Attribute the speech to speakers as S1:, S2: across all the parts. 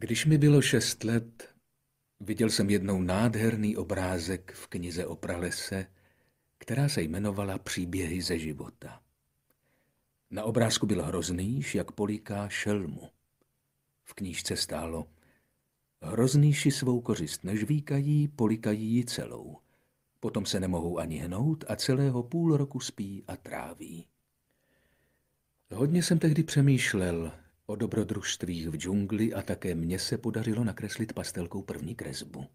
S1: Když mi bylo 6 let, viděl jsem jednou nádherný obrázek v knize o pralese, která se jmenovala Příběhy ze života. Na obrázku byl Hroznýš, jak políká šelmu. V knížce stálo: Hroznýši svou kořist nežvíkají, polikají ji celou. Potom se nemohou ani hnout a celého půl roku spí a tráví. Hodně jsem tehdy přemýšlel o dobrodružstvích v džungli a také mně se podařilo nakreslit pastelkou první kresbu.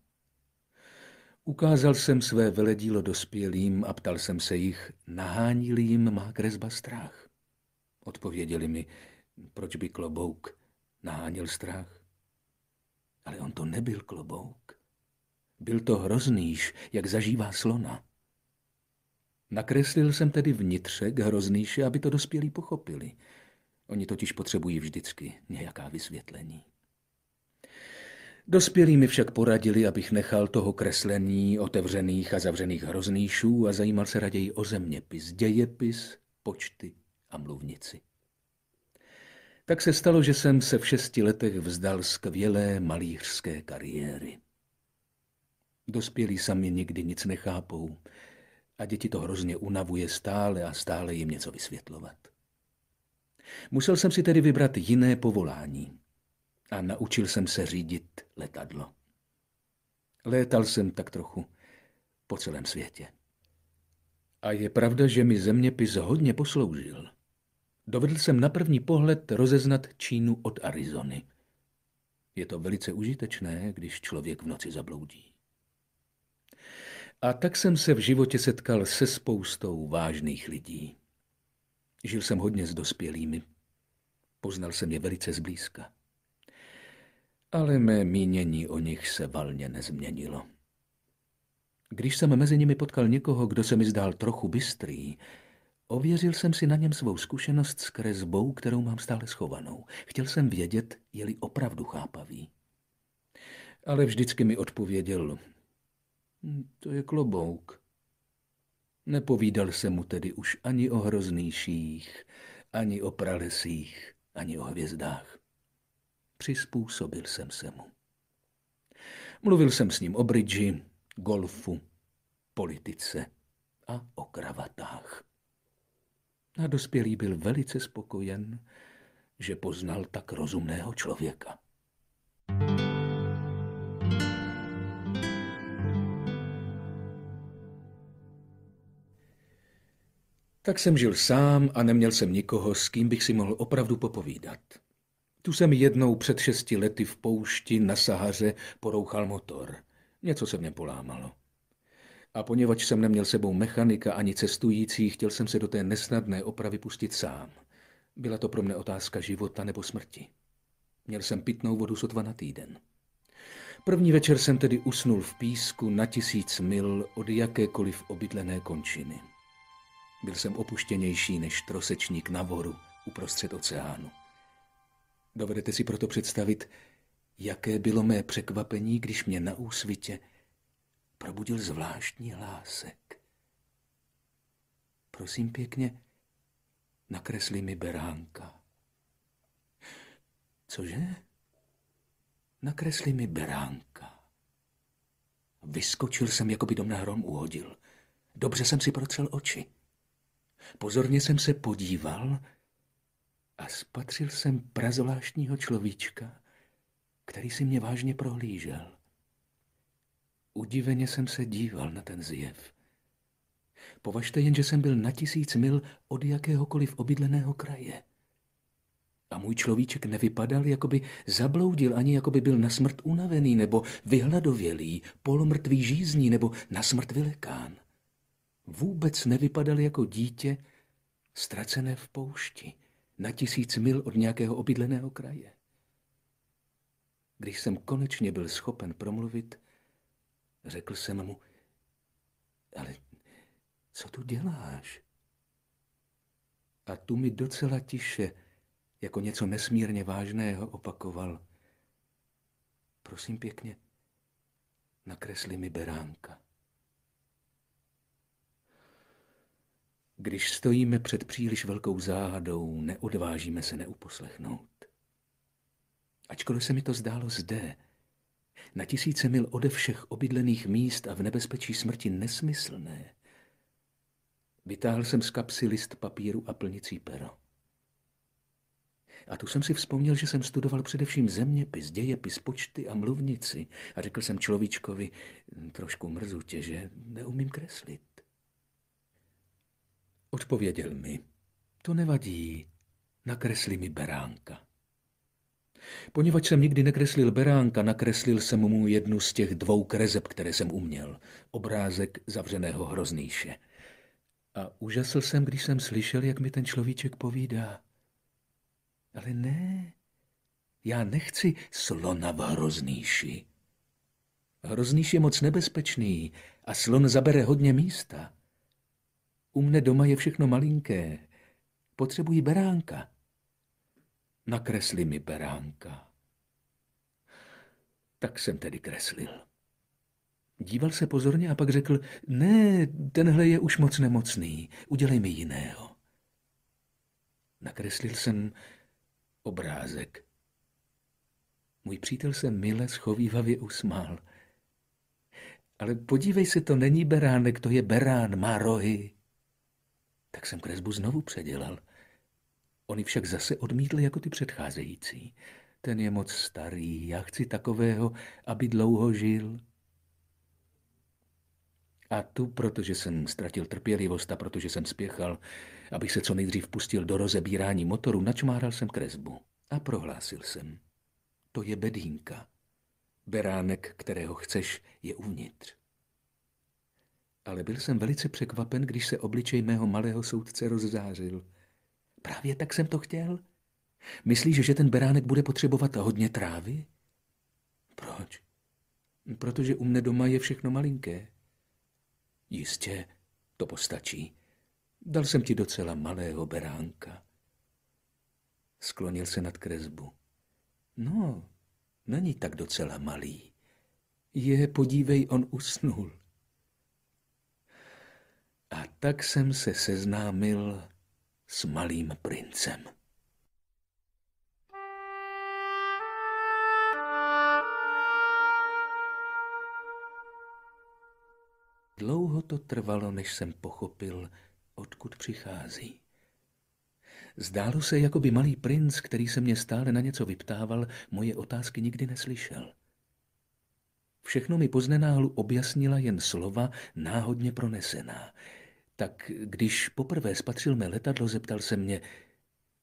S1: Ukázal jsem své veledílo dospělým a ptal jsem se jich, nahání-li jim má kresba strach. Odpověděli mi, proč by klobouk naháněl strach. Ale on to nebyl klobouk. Byl to Hroznýš, jak zažívá slona. Nakreslil jsem tedy vnitřek Hroznýše, aby to dospělí pochopili. Oni totiž potřebují vždycky nějaká vysvětlení. Dospělí mi však poradili, abych nechal toho kreslení otevřených a zavřených hroznýšů a zajímal se raději o zeměpis, dějepis, počty a mluvnici. Tak se stalo, že jsem se v 6 letech vzdal skvělé malířské kariéry. Dospělí sami nikdy nic nechápou a děti to hrozně unavuje stále a stále jim něco vysvětlovat. Musel jsem si tedy vybrat jiné povolání a naučil jsem se řídit letadlo. Létal jsem tak trochu po celém světě. A je pravda, že mi zeměpis hodně posloužil. Dovedl jsem na první pohled rozeznat Čínu od Arizony. Je to velice užitečné, když člověk v noci zabloudí. A tak jsem se v životě setkal se spoustou vážných lidí. Žil jsem hodně s dospělými. Poznal jsem je velice zblízka. Ale mé mínění o nich se valně nezměnilo. Když jsem mezi nimi potkal někoho, kdo se mi zdál trochu bystrý, ověřil jsem si na něm svou zkušenost s kresbou, kterou mám stále schovanou. Chtěl jsem vědět, je-li opravdu chápavý. Ale vždycky mi odpověděl, to je klobouk. Nepovídal jsem mu tedy už ani o hroznýších, ani o pralesích, ani o hvězdách. Přizpůsobil jsem se mu. Mluvil jsem s ním o bridži, golfu, politice a o kravatách. A dospělý byl velice spokojen, že poznal tak rozumného člověka. Tak jsem žil sám a neměl jsem nikoho, s kým bych si mohl opravdu popovídat. Tu jsem jednou před 6 lety v poušti na Sahaře porouchal motor. Něco se v něm polámalo. A poněvadž jsem neměl sebou mechanika ani cestující, chtěl jsem se do té nesnadné opravy pustit sám. Byla to pro mne otázka života nebo smrti. Měl jsem pitnou vodu sotva na týden. První večer jsem tedy usnul v písku na 1000 mil od jakékoliv obydlené končiny. Byl jsem opuštěnější než trosečník na voru uprostřed oceánu. Dovedete si proto představit, jaké bylo mé překvapení, když mě na úsvitě probudil zvláštní hlásek. Prosím pěkně, nakresli mi beránka. Cože? Nakresli mi beránka. Vyskočil jsem, jako by do mne hrom uhodil. Dobře jsem si protřel oči. Pozorně jsem se podíval a spatřil jsem prazvláštního človíčka, který si mě vážně prohlížel. Udiveně jsem se díval na ten zjev. Považte jen, že jsem byl na 1000 mil od jakéhokoliv obydleného kraje. A můj človíček nevypadal, jako by zabloudil, ani jako by byl na smrt unavený, nebo vyhladovělý, polomrtvý žízní, nebo na smrt vylekán. Vůbec nevypadal jako dítě ztracené v poušti, na 1000 mil od nějakého obydleného kraje. Když jsem konečně byl schopen promluvit, řekl jsem mu, ale co tu děláš? A tu mi docela tiše, jako něco nesmírně vážného, opakoval. Prosím pěkně, nakresli mi beránka. Když stojíme před příliš velkou záhadou, neodvážíme se neuposlechnout. Ačkoliv se mi to zdálo zde, na tisíce mil ode všech obydlených míst a v nebezpečí smrti nesmyslné, vytáhl jsem z kapsy list papíru a plnicí pero. A tu jsem si vzpomněl, že jsem studoval především zeměpis, dějepis, počty a mluvnici. A řekl jsem človíčkovi, trošku mrzu tě, že neumím kreslit. Odpověděl mi, to nevadí, nakresli mi beránka. Poněvadž jsem nikdy nekreslil beránka, nakreslil jsem mu jednu z těch 2 kreseb, které jsem uměl. Obrázek zavřeného hroznýše. A úžasl jsem, když jsem slyšel, jak mi ten človíček povídá. Ale ne, já nechci slona v hroznýši. Hroznýš je moc nebezpečný a slon zabere hodně místa. U mne doma je všechno malinké. Potřebuji beránka. Nakresli mi beránka. Tak jsem tedy kreslil. Díval se pozorně a pak řekl, ne, tenhle je už moc nemocný, udělej mi jiného. Nakreslil jsem obrázek. Můj přítel se mile schovívavě usmál. Ale podívej se, to není beránek, to je berán, má rohy. Tak jsem kresbu znovu předělal. On ji však zase odmítl jako ty předcházející. Ten je moc starý, já chci takového, aby dlouho žil. A tu, protože jsem ztratil trpělivost a protože jsem spěchal, abych se co nejdřív pustil do rozebírání motoru, načmáral jsem kresbu a prohlásil jsem. To je bedínka. Beránek, kterého chceš, je uvnitř. Ale byl jsem velice překvapen, když se obličej mého malého soudce rozzářil. Právě tak jsem to chtěl. Myslíš, že ten beránek bude potřebovat hodně trávy? Proč? Protože u mne doma je všechno malinké. Jistě, to postačí. Dal jsem ti docela malého beránka. Sklonil se nad kresbu. No, není tak docela malý. Podívej, on usnul. A tak jsem se seznámil s malým princem. Dlouho to trvalo, než jsem pochopil, odkud přichází. Zdálo se, jako by malý princ, který se mě stále na něco vyptával, moje otázky nikdy neslyšel. Všechno mi poznenáhlu objasnila jen slova náhodně pronesená. Tak když poprvé spatřil mé letadlo, zeptal se mě,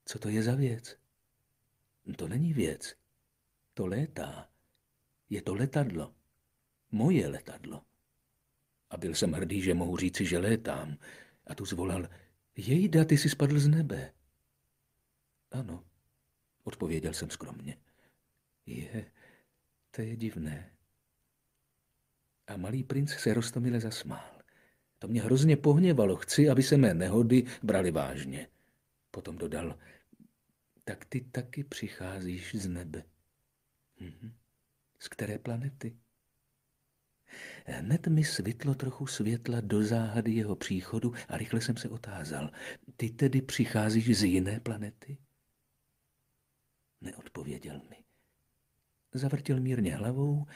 S1: co to je za věc? To není věc, to létá. Je to letadlo. Moje letadlo. A byl jsem hrdý, že mohu říci, že létám. A tu zvolal, jejda, ty jsi spadl z nebe. Ano, odpověděl jsem skromně. To je divné. A malý princ se roztomile zasmál. To mě hrozně pohněvalo, chci, aby se mé nehody brali vážně. Potom dodal, tak ty taky přicházíš z nebe. Z které planety? Hned mi svitlo trochu světla do záhady jeho příchodu a rychle jsem se otázal. Ty tedy přicházíš z jiné planety? Neodpověděl mi. Zavrtěl mírně hlavou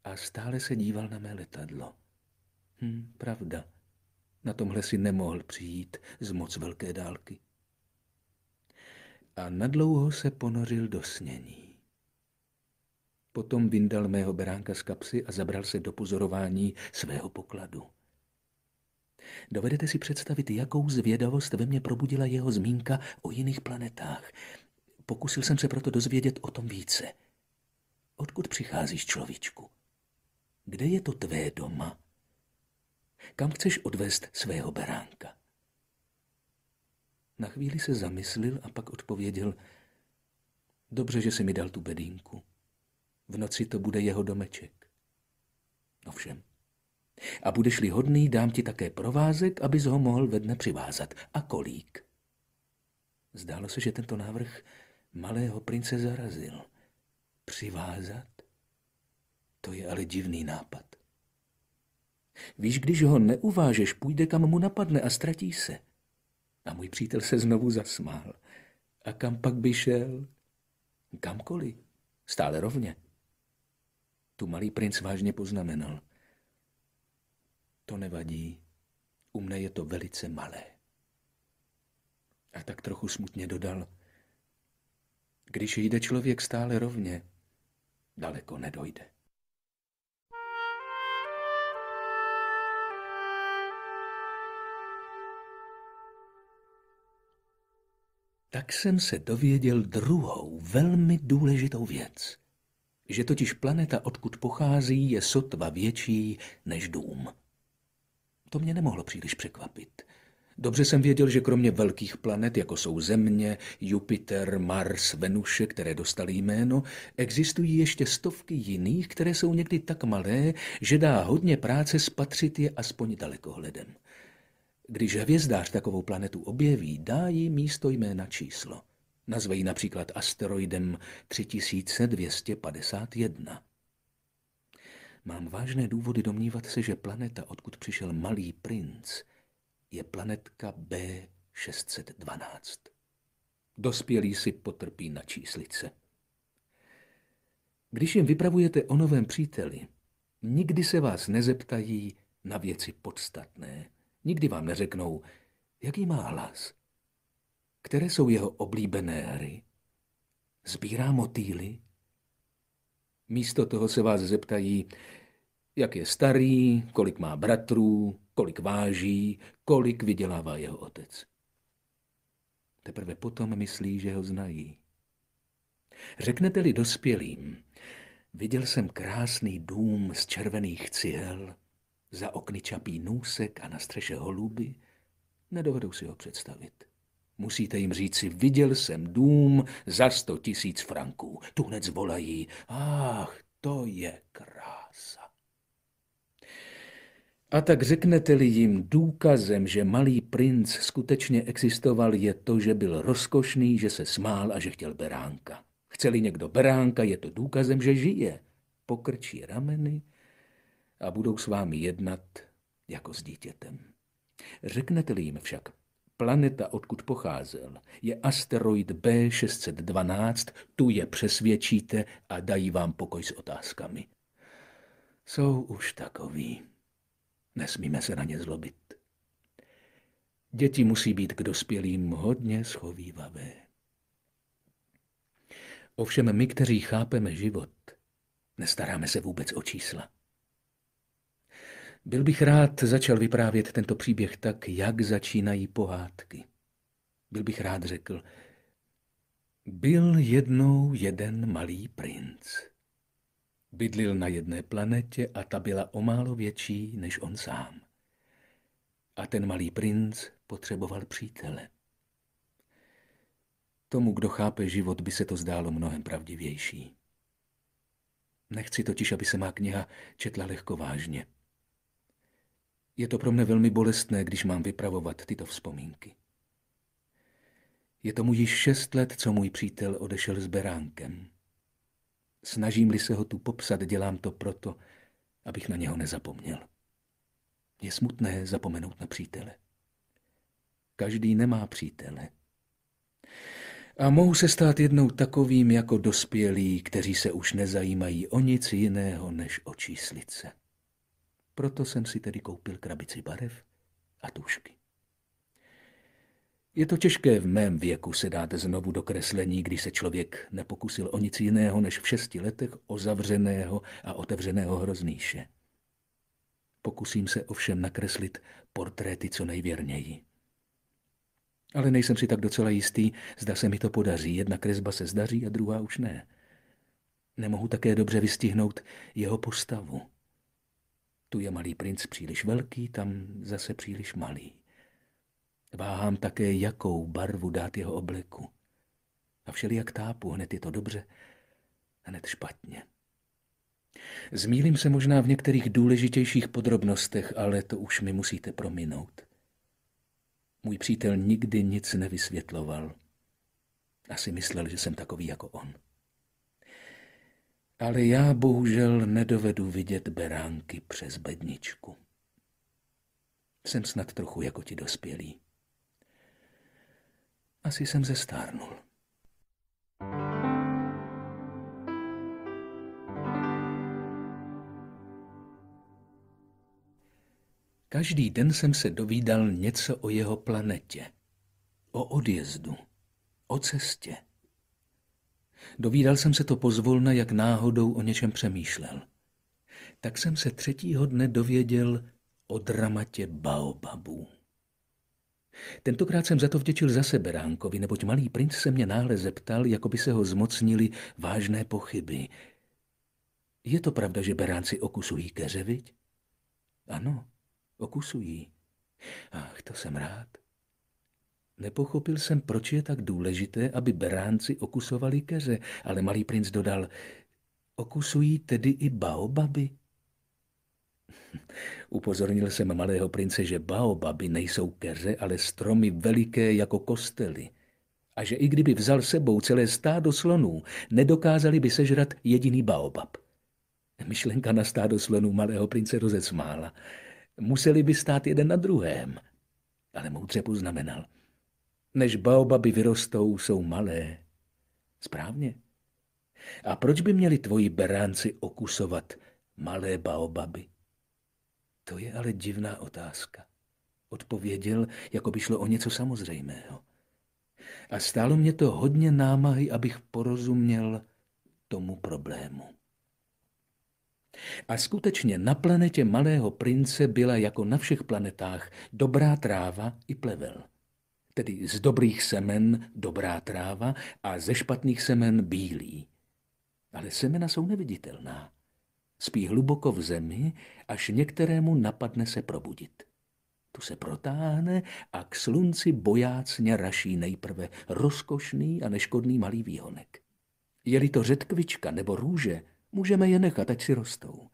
S1: a stále se díval na mé letadlo. Pravda. Na tomhle si nemohl přijít z moc velké dálky. A nadlouho se ponořil do snění. Potom vyndal mého beránka z kapsy a zabral se do pozorování svého pokladu. Dovedete si představit, jakou zvědavost ve mně probudila jeho zmínka o jiných planetách. Pokusil jsem se proto dozvědět o tom více. Odkud přicházíš, človíčku? Kde je to tvé doma? Kam chceš odvést svého beránka? Na chvíli se zamyslil a pak odpověděl, dobře, že jsi mi dal tu bedínku. V noci to bude jeho domeček. Ovšem. A budeš-li hodný, dám ti také provázek, abys ho mohl ve dne přivázat. A kolík. Zdálo se, že tento návrh malého prince zarazil. Přivázat? To je ale divný nápad. Víš, když ho neuvážeš, půjde, kam mu napadne a ztratí se. A můj přítel se znovu zasmál. A kam pak by šel? Kamkoliv. Stále rovně. Tu malý princ vážně poznamenal. To nevadí, u mne je to velice malé. A tak trochu smutně dodal, když jde člověk stále rovně, daleko nedojde. Tak jsem se dověděl druhou, velmi důležitou věc. Že totiž planeta, odkud pochází, je sotva větší než dům. To mě nemohlo příliš překvapit. Dobře jsem věděl, že kromě velkých planet, jako jsou Země, Jupiter, Mars, Venuše, které dostaly jméno, existují ještě stovky jiných, které jsou někdy tak malé, že dá hodně práce spatřit je aspoň dalekohledem. Když hvězdář takovou planetu objeví, dá jí místo jména číslo. Nazve ji například asteroidem 3251. Mám vážné důvody domnívat se, že planeta, odkud přišel malý princ, je planetka B612. Dospělí si potrpí na číslice. Když jim vypravujete o novém příteli, nikdy se vás nezeptají na věci podstatné. Nikdy vám neřeknou, jaký má hlas, které jsou jeho oblíbené hry, sbírá motýly. Místo toho se vás zeptají, jak je starý, kolik má bratrů, kolik váží, kolik vydělává jeho otec. Teprve potom myslí, že ho znají. Řeknete-li dospělým, viděl jsem krásný dům z červených cihel, za okny čapí nůsek a na střeše holuby, nedovedou si ho představit. Musíte jim říci, viděl jsem dům za 100 000 franků. Tu hned zvolají, ach, to je krása. A tak řeknete-li jim důkazem, že malý princ skutečně existoval, je to, že byl rozkošný, že se smál a že chtěl beránka. Chce-li někdo beránka, je to důkazem, že žije. Pokrčí rameny a budou s vámi jednat jako s dítětem. Řeknete-li jim však, planeta, odkud pocházel, je asteroid B612, tu je přesvědčíte a dají vám pokoj s otázkami. Jsou už takoví. Nesmíme se na ně zlobit. Děti musí být k dospělým hodně schovývavé. Ovšem my, kteří chápeme život, nestaráme se vůbec o čísla. Byl bych rád začal vyprávět tento příběh tak, jak začínají pohádky. Byl bych rád řekl, byl jednou jeden malý princ. Bydlil na jedné planetě a ta byla o málo větší než on sám. A ten malý princ potřeboval přítele. Tomu, kdo chápe život, by se to zdálo mnohem pravdivější. Nechci totiž, aby se má kniha četla lehkovážně. Je to pro mne velmi bolestné, když mám vypravovat tyto vzpomínky. Je tomu již 6 let, co můj přítel odešel s beránkem. Snažím-li se ho tu popsat, dělám to proto, abych na něho nezapomněl. Je smutné zapomenout na přítele. Každý nemá přítele. A mohu se stát jednou takovým jako dospělí, kteří se už nezajímají o nic jiného než o číslice. Proto jsem si tedy koupil krabici barev a tužky. Je to těžké v mém věku se dát znovu do kreslení, když se člověk nepokusil o nic jiného než v 6 letech o zavřeného a otevřeného hroznýše. Pokusím se ovšem nakreslit portréty co nejvěrněji. Ale nejsem si tak docela jistý, zda se mi to podaří. Jedna kresba se zdaří a druhá už ne. Nemohu také dobře vystihnout jeho postavu. Tu je malý princ příliš velký, tam zase příliš malý. Váhám také, jakou barvu dát jeho obleku. A všelijak tápu, hned je to dobře, hned špatně. Zmýlím se možná v některých důležitějších podrobnostech, ale to už mi musíte prominout. Můj přítel nikdy nic nevysvětloval. Asi myslel, že jsem takový jako on. Ale já bohužel nedovedu vidět beránky přes bedničku. Jsem snad trochu jako ti dospělí. Asi jsem zestárnul. Každý den jsem se dovídal něco o jeho planetě, o odjezdu, o cestě. Dovídal jsem se to pozvolna, jak náhodou o něčem přemýšlel. Tak jsem se třetího dne dověděl o dramatě baobabů. Tentokrát jsem za to vděčil zase beránkovi, neboť malý princ se mě náhle zeptal, jako by se ho zmocnili vážné pochyby. Je to pravda, že beránci okusují keře, viď? Ano, okusují. Ach, to jsem rád. Nepochopil jsem, proč je tak důležité, aby beránci okusovali keře, ale malý princ dodal, okusují tedy i baobaby? Upozornil jsem malého prince, že baobaby nejsou keře, ale stromy veliké jako kostely. A že i kdyby vzal sebou celé stádo slonů, nedokázali by sežrat jediný baobab. Myšlenka na stádo slonů malého prince rozesmála. Museli by stát jeden na druhém. Ale moudře poznamenal. Než baobaby vyrostou, jsou malé. Správně. A proč by měli tvoji beránci okusovat malé baobaby? To je ale divná otázka. Odpověděl, jako by šlo o něco samozřejmého. A stálo mě to hodně námahy, abych porozuměl tomu problému. A skutečně na planetě malého prince byla jako na všech planetách dobrá tráva i plevel. Tedy z dobrých semen dobrá tráva a ze špatných semen bílý. Ale semena jsou neviditelná. Spí hluboko v zemi, až některému napadne se probudit. Tu se protáhne a k slunci bojácně raší nejprve rozkošný a neškodný malý výhonek. Je-li to řetkvička nebo růže, můžeme je nechat, ať si rostou.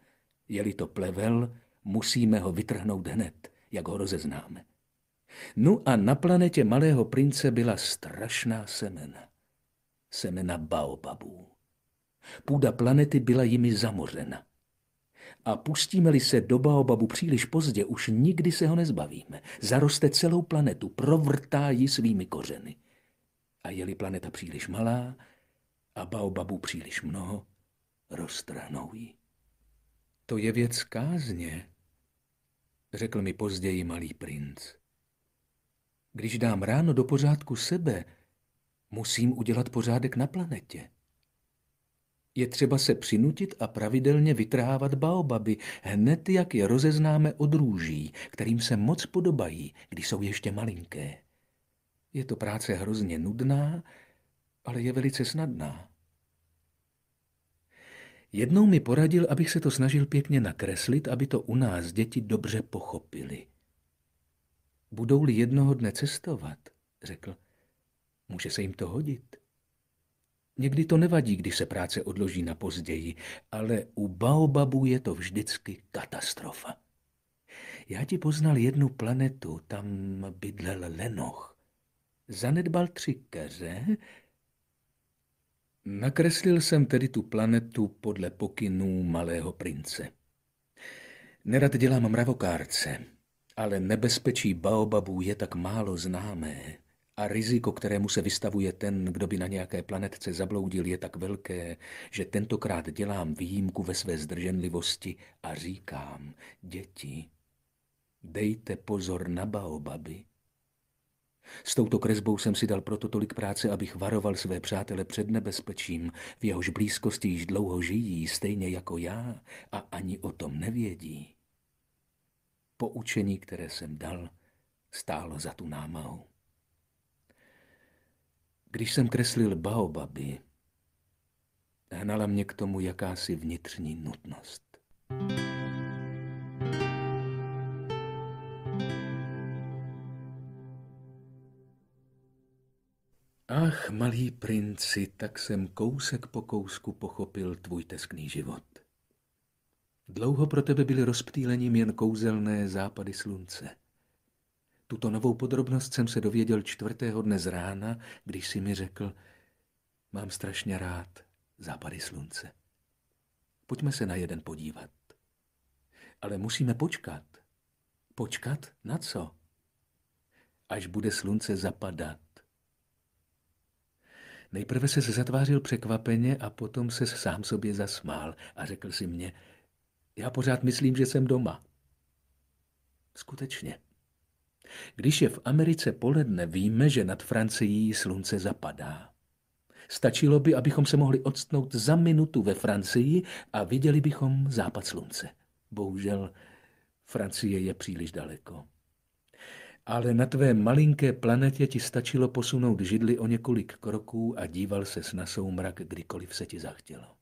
S1: Je-li to plevel, musíme ho vytrhnout hned, jak ho rozeznáme. No a na planetě malého prince byla strašná semena. Semena baobabů. Půda planety byla jimi zamořena. A pustíme-li se do baobabu příliš pozdě, už nikdy se ho nezbavíme. Zaroste celou planetu, provrtá ji svými kořeny. A je-li planeta příliš malá a baobabů příliš mnoho, roztrhnou ji. To je věc kázně, řekl mi později malý princ. Když dám ráno do pořádku sebe, musím udělat pořádek na planetě. Je třeba se přinutit a pravidelně vytrhávat baobaby, hned jak je rozeznáme od růží, kterým se moc podobají, když jsou ještě malinké. Je to práce hrozně nudná, ale je velice snadná. Jednou mi poradil, abych se to snažil pěkně nakreslit, aby to u nás děti dobře pochopili. Budou-li jednoho dne cestovat, řekl, může se jim to hodit. Někdy to nevadí, když se práce odloží na později, ale u baobabů je to vždycky katastrofa. Já ti poznal jednu planetu, tam bydlel lenoch. Zanedbal 3 keře. Nakreslil jsem tedy tu planetu podle pokynů malého prince. Nerad dělám mravokárce, ale nebezpečí baobabů je tak málo známé a riziko, kterému se vystavuje ten, kdo by na nějaké planetce zabloudil, je tak velké, že tentokrát dělám výjimku ve své zdrženlivosti a říkám, děti, dejte pozor na baobaby. S touto kresbou jsem si dal proto tolik práce, abych varoval své přátele před nebezpečím, v jehož blízkosti již dlouho žijí, stejně jako já, a ani o tom nevědí. Poučení, které jsem dal, stálo za tu námahu. Když jsem kreslil baobaby, hnala mě k tomu jakási vnitřní nutnost. Ach, malý princi, tak jsem kousek po kousku pochopil tvůj teskný život. Dlouho pro tebe byly rozptýlením jen kouzelné západy slunce. Tuto novou podrobnost jsem se dověděl 4. dne z rána, když si mi řekl, mám strašně rád západy slunce. Pojďme se na jeden podívat. Ale musíme počkat. Počkat na co? Až bude slunce zapadat. Nejprve se zatvářil překvapeně a potom se sám sobě zasmál a řekl si mě, já pořád myslím, že jsem doma. Skutečně. Když je v Americe poledne, víme, že nad Francií slunce zapadá. Stačilo by, abychom se mohli odstnout za minutu ve Francii a viděli bychom západ slunce. Bohužel Francie je příliš daleko. Ale na tvé malinké planetě ti stačilo posunout židli o několik kroků a díval ses na soumrak, kdykoliv se ti zachtělo.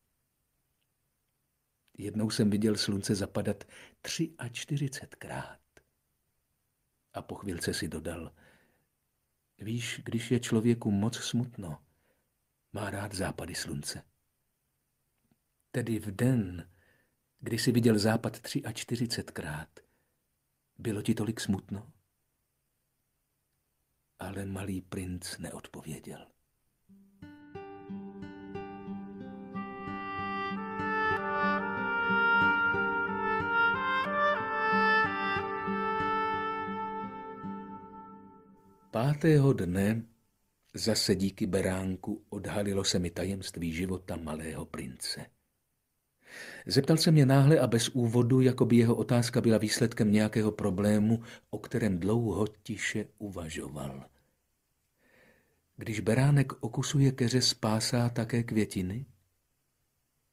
S1: Jednou jsem viděl slunce zapadat 43krát. A po chvilce si dodal, víš, když je člověku moc smutno, má rád západy slunce. Tedy v den, kdy jsi viděl západ 43krát, bylo ti tolik smutno? Ale malý princ neodpověděl. Pátého dne zase díky beránku odhalilo se mi tajemství života malého prince. Zeptal se mě náhle a bez úvodu, jako by jeho otázka byla výsledkem nějakého problému, o kterém dlouho tiše uvažoval. Když beránek okusuje keře, spásá také květiny?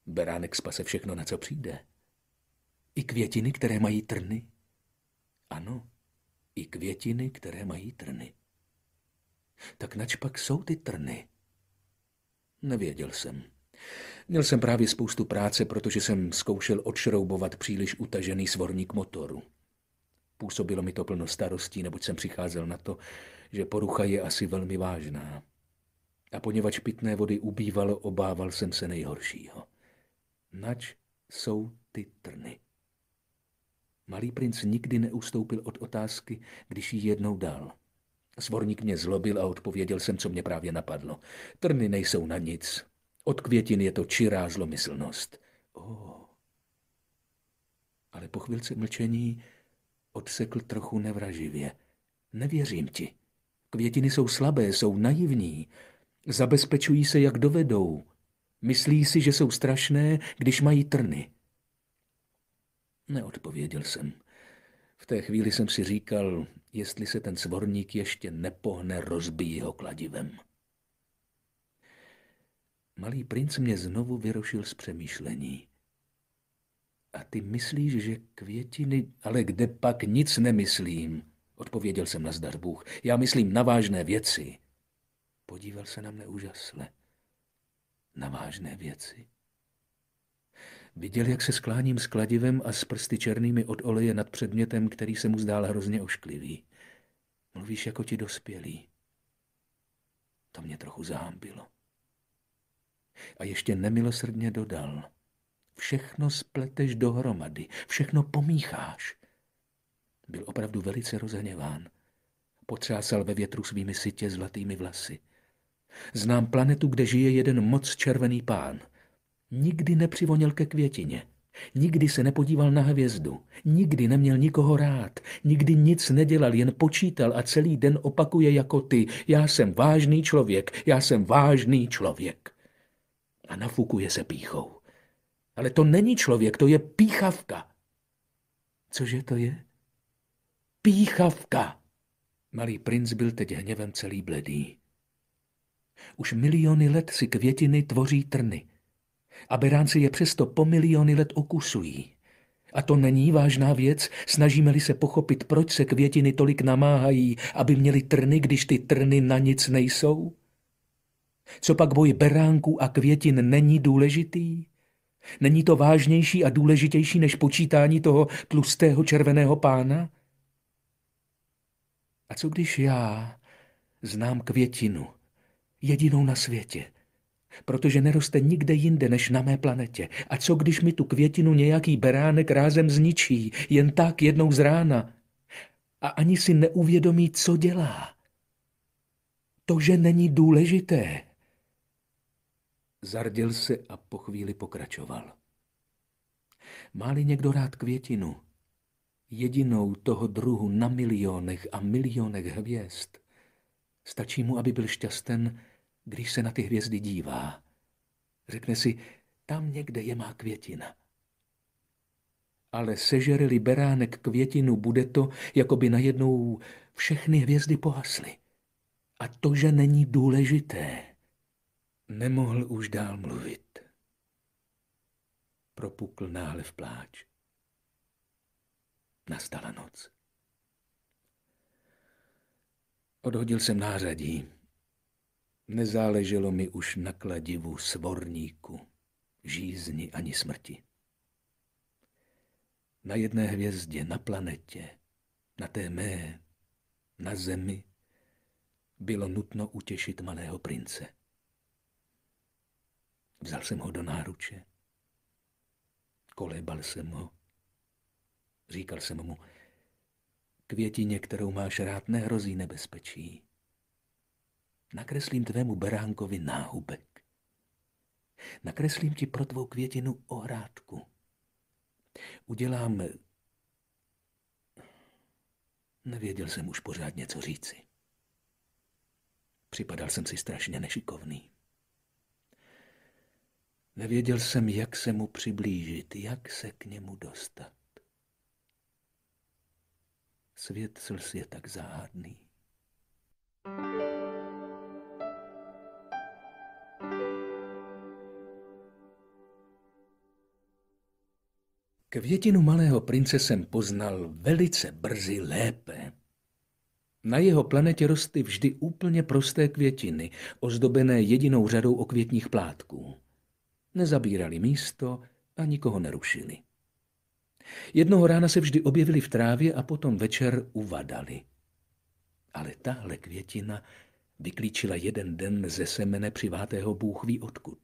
S1: Beránek spase všechno, na co přijde. I květiny, které mají trny? Ano, i květiny, které mají trny. Tak načpak jsou ty trny? Nevěděl jsem. Měl jsem právě spoustu práce, protože jsem zkoušel odšroubovat příliš utažený svorník motoru. Působilo mi to plno starostí, neboť jsem přicházel na to, že porucha je asi velmi vážná. A poněvadž pitné vody ubývalo, obával jsem se nejhoršího. Nač jsou ty trny? Malý princ nikdy neustoupil od otázky, když ji jednou dal. Svorník mě zlobil a odpověděl jsem, co mě právě napadlo. Trny nejsou na nic. Od květin je to čirá zlomyslnost. Ale po chvilce mlčení odsekl trochu nevraživě. Nevěřím ti. Květiny jsou slabé, jsou naivní. Zabezpečují se, jak dovedou. Myslí si, že jsou strašné, když mají trny. Neodpověděl jsem. V té chvíli jsem si říkal, jestli se ten svorník ještě nepohne, rozbíjí ho kladivem. Malý princ mě znovu vyrošil z přemýšlení. A ty myslíš, že květiny... Ale kde pak nic nemyslím, odpověděl jsem na zdar Bůh. Já myslím na vážné věci. Podíval se na mne úžasle. Na vážné věci? Viděl, jak se skláním s kladivem a s prsty černými od oleje nad předmětem, který se mu zdál hrozně ošklivý. Mluvíš jako ti dospělí. To mě trochu zahambilo. A ještě nemilosrdně dodal. Všechno spleteš dohromady, všechno pomícháš. Byl opravdu velice rozhněván. Potřásal ve větru svými sytě zlatými vlasy. Znám planetu, kde žije jeden moc červený pán. Nikdy nepřivonil ke květině. Nikdy se nepodíval na hvězdu. Nikdy neměl nikoho rád. Nikdy nic nedělal, jen počítal a celý den opakuje jako ty. Já jsem vážný člověk, já jsem vážný člověk. A nafukuje se pýchou. Ale to není člověk, to je píchavka. Cože to je? Píchavka. Malý princ byl teď hněvem celý bledý. Už miliony let si květiny tvoří trny. A beránci je přesto po miliony let okusují. A to není vážná věc, snažíme-li se pochopit, proč se květiny tolik namáhají, aby měly trny, když ty trny na nic nejsou? Co pak boj beránků a květin není důležitý? Není to vážnější a důležitější než počítání toho tlustého červeného pána? A co když já znám květinu, jedinou na světě, protože neroste nikde jinde než na mé planetě? A co když mi tu květinu nějaký beránek rázem zničí, jen tak jednou z rána? A ani si neuvědomí, co dělá. To, že není důležité. Zarděl se a po chvíli pokračoval. Má-li někdo rád květinu, jedinou toho druhu na milionech a milionech hvězd, stačí mu, aby byl šťasten, když se na ty hvězdy dívá. Řekne si, tam někde je má květina. Ale sežere-li beránek květinu, bude to, jako by najednou všechny hvězdy pohasly. A to, že není důležité. Nemohl už dál mluvit. Propukl náhle v pláč. Nastala noc. Odhodil jsem nářadí. Nezáleželo mi už na kladivu, svorníku, žízni ani smrti. Na jedné hvězdě, na planetě, na té mé, na zemi, bylo nutno utěšit malého prince. Vzal jsem ho do náruče. Kolébal jsem ho. Říkal jsem mu, květině, kterou máš rád, nehrozí nebezpečí. Nakreslím tvému beránkovi náhubek. Nakreslím ti pro tvou květinu ohrádku. Udělám... Nevěděl jsem už pořádně, co říci. Připadal jsem si strašně nešikovný. Nevěděl jsem, jak se mu přiblížit, jak se k němu dostat. Svět slz je tak záhadný. Květinu malého prince jsem poznal velice brzy lépe. Na jeho planetě rostly vždy úplně prosté květiny, ozdobené jedinou řadou okvětních plátků. Nezabírali místo a nikoho nerušili. Jednoho rána se vždy objevili v trávě a potom večer uvadali. Ale tahle květina vyklíčila jeden den ze semene přivátého Bůh ví odkud.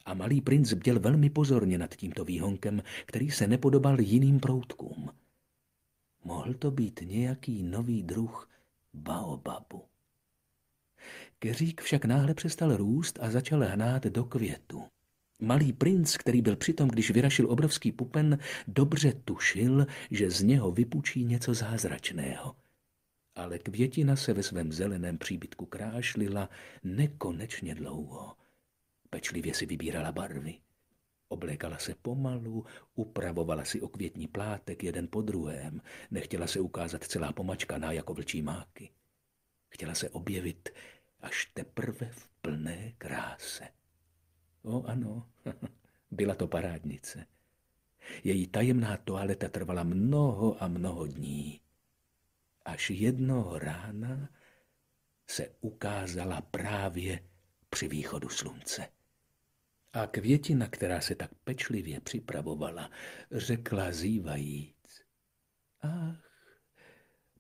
S1: A malý princ bděl velmi pozorně nad tímto výhonkem, který se nepodobal jiným proutkům. Mohl to být nějaký nový druh baobabu. Keřík však náhle přestal růst a začal hnát do květu. Malý princ, který byl přitom, když vyrašil obrovský pupen, dobře tušil, že z něho vypučí něco zázračného. Ale květina se ve svém zeleném příbytku krášlila nekonečně dlouho. Pečlivě si vybírala barvy. Oblékala se pomalu, upravovala si okvětní plátek jeden po druhém. Nechtěla se ukázat celá pomačkaná jako vlčí máky. Chtěla se objevit až teprve v plné kráse. O ano, byla to parádnice. Její tajemná toaleta trvala mnoho a mnoho dní. Až jednoho rána se ukázala právě při východu slunce. A květina, která se tak pečlivě připravovala, řekla zívajíc: Ach,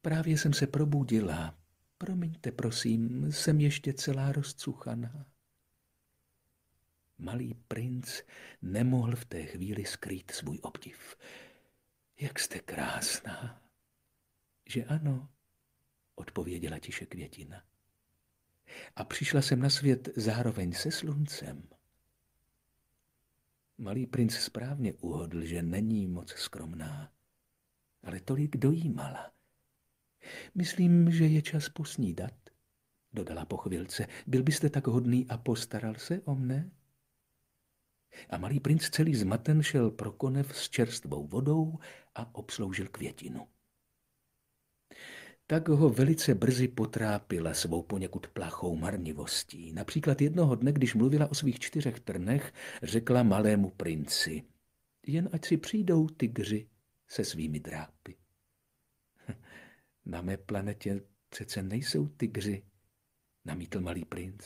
S1: právě jsem se probudila. Promiňte, prosím, jsem ještě celá rozcuchaná. Malý princ nemohl v té chvíli skrýt svůj obdiv. Jak jste krásná. Že ano, odpověděla tiše květina. A přišla jsem na svět zároveň se sluncem. Malý princ správně uhodl, že není moc skromná, ale tolik dojímala. Myslím, že je čas posnídat, dodala po chvilce. Byl byste tak hodný a postaral se o mne? A malý princ celý zmaten šel pro konev s čerstvou vodou a obsloužil květinu. Tak ho velice brzy potrápila svou poněkud plachou marnivostí. Například jednoho dne, když mluvila o svých 4 trnech, řekla malému princi: Jen ať si přijdou tygři se svými drápy. Na mé planetě přece nejsou tygři, namítl malý princ.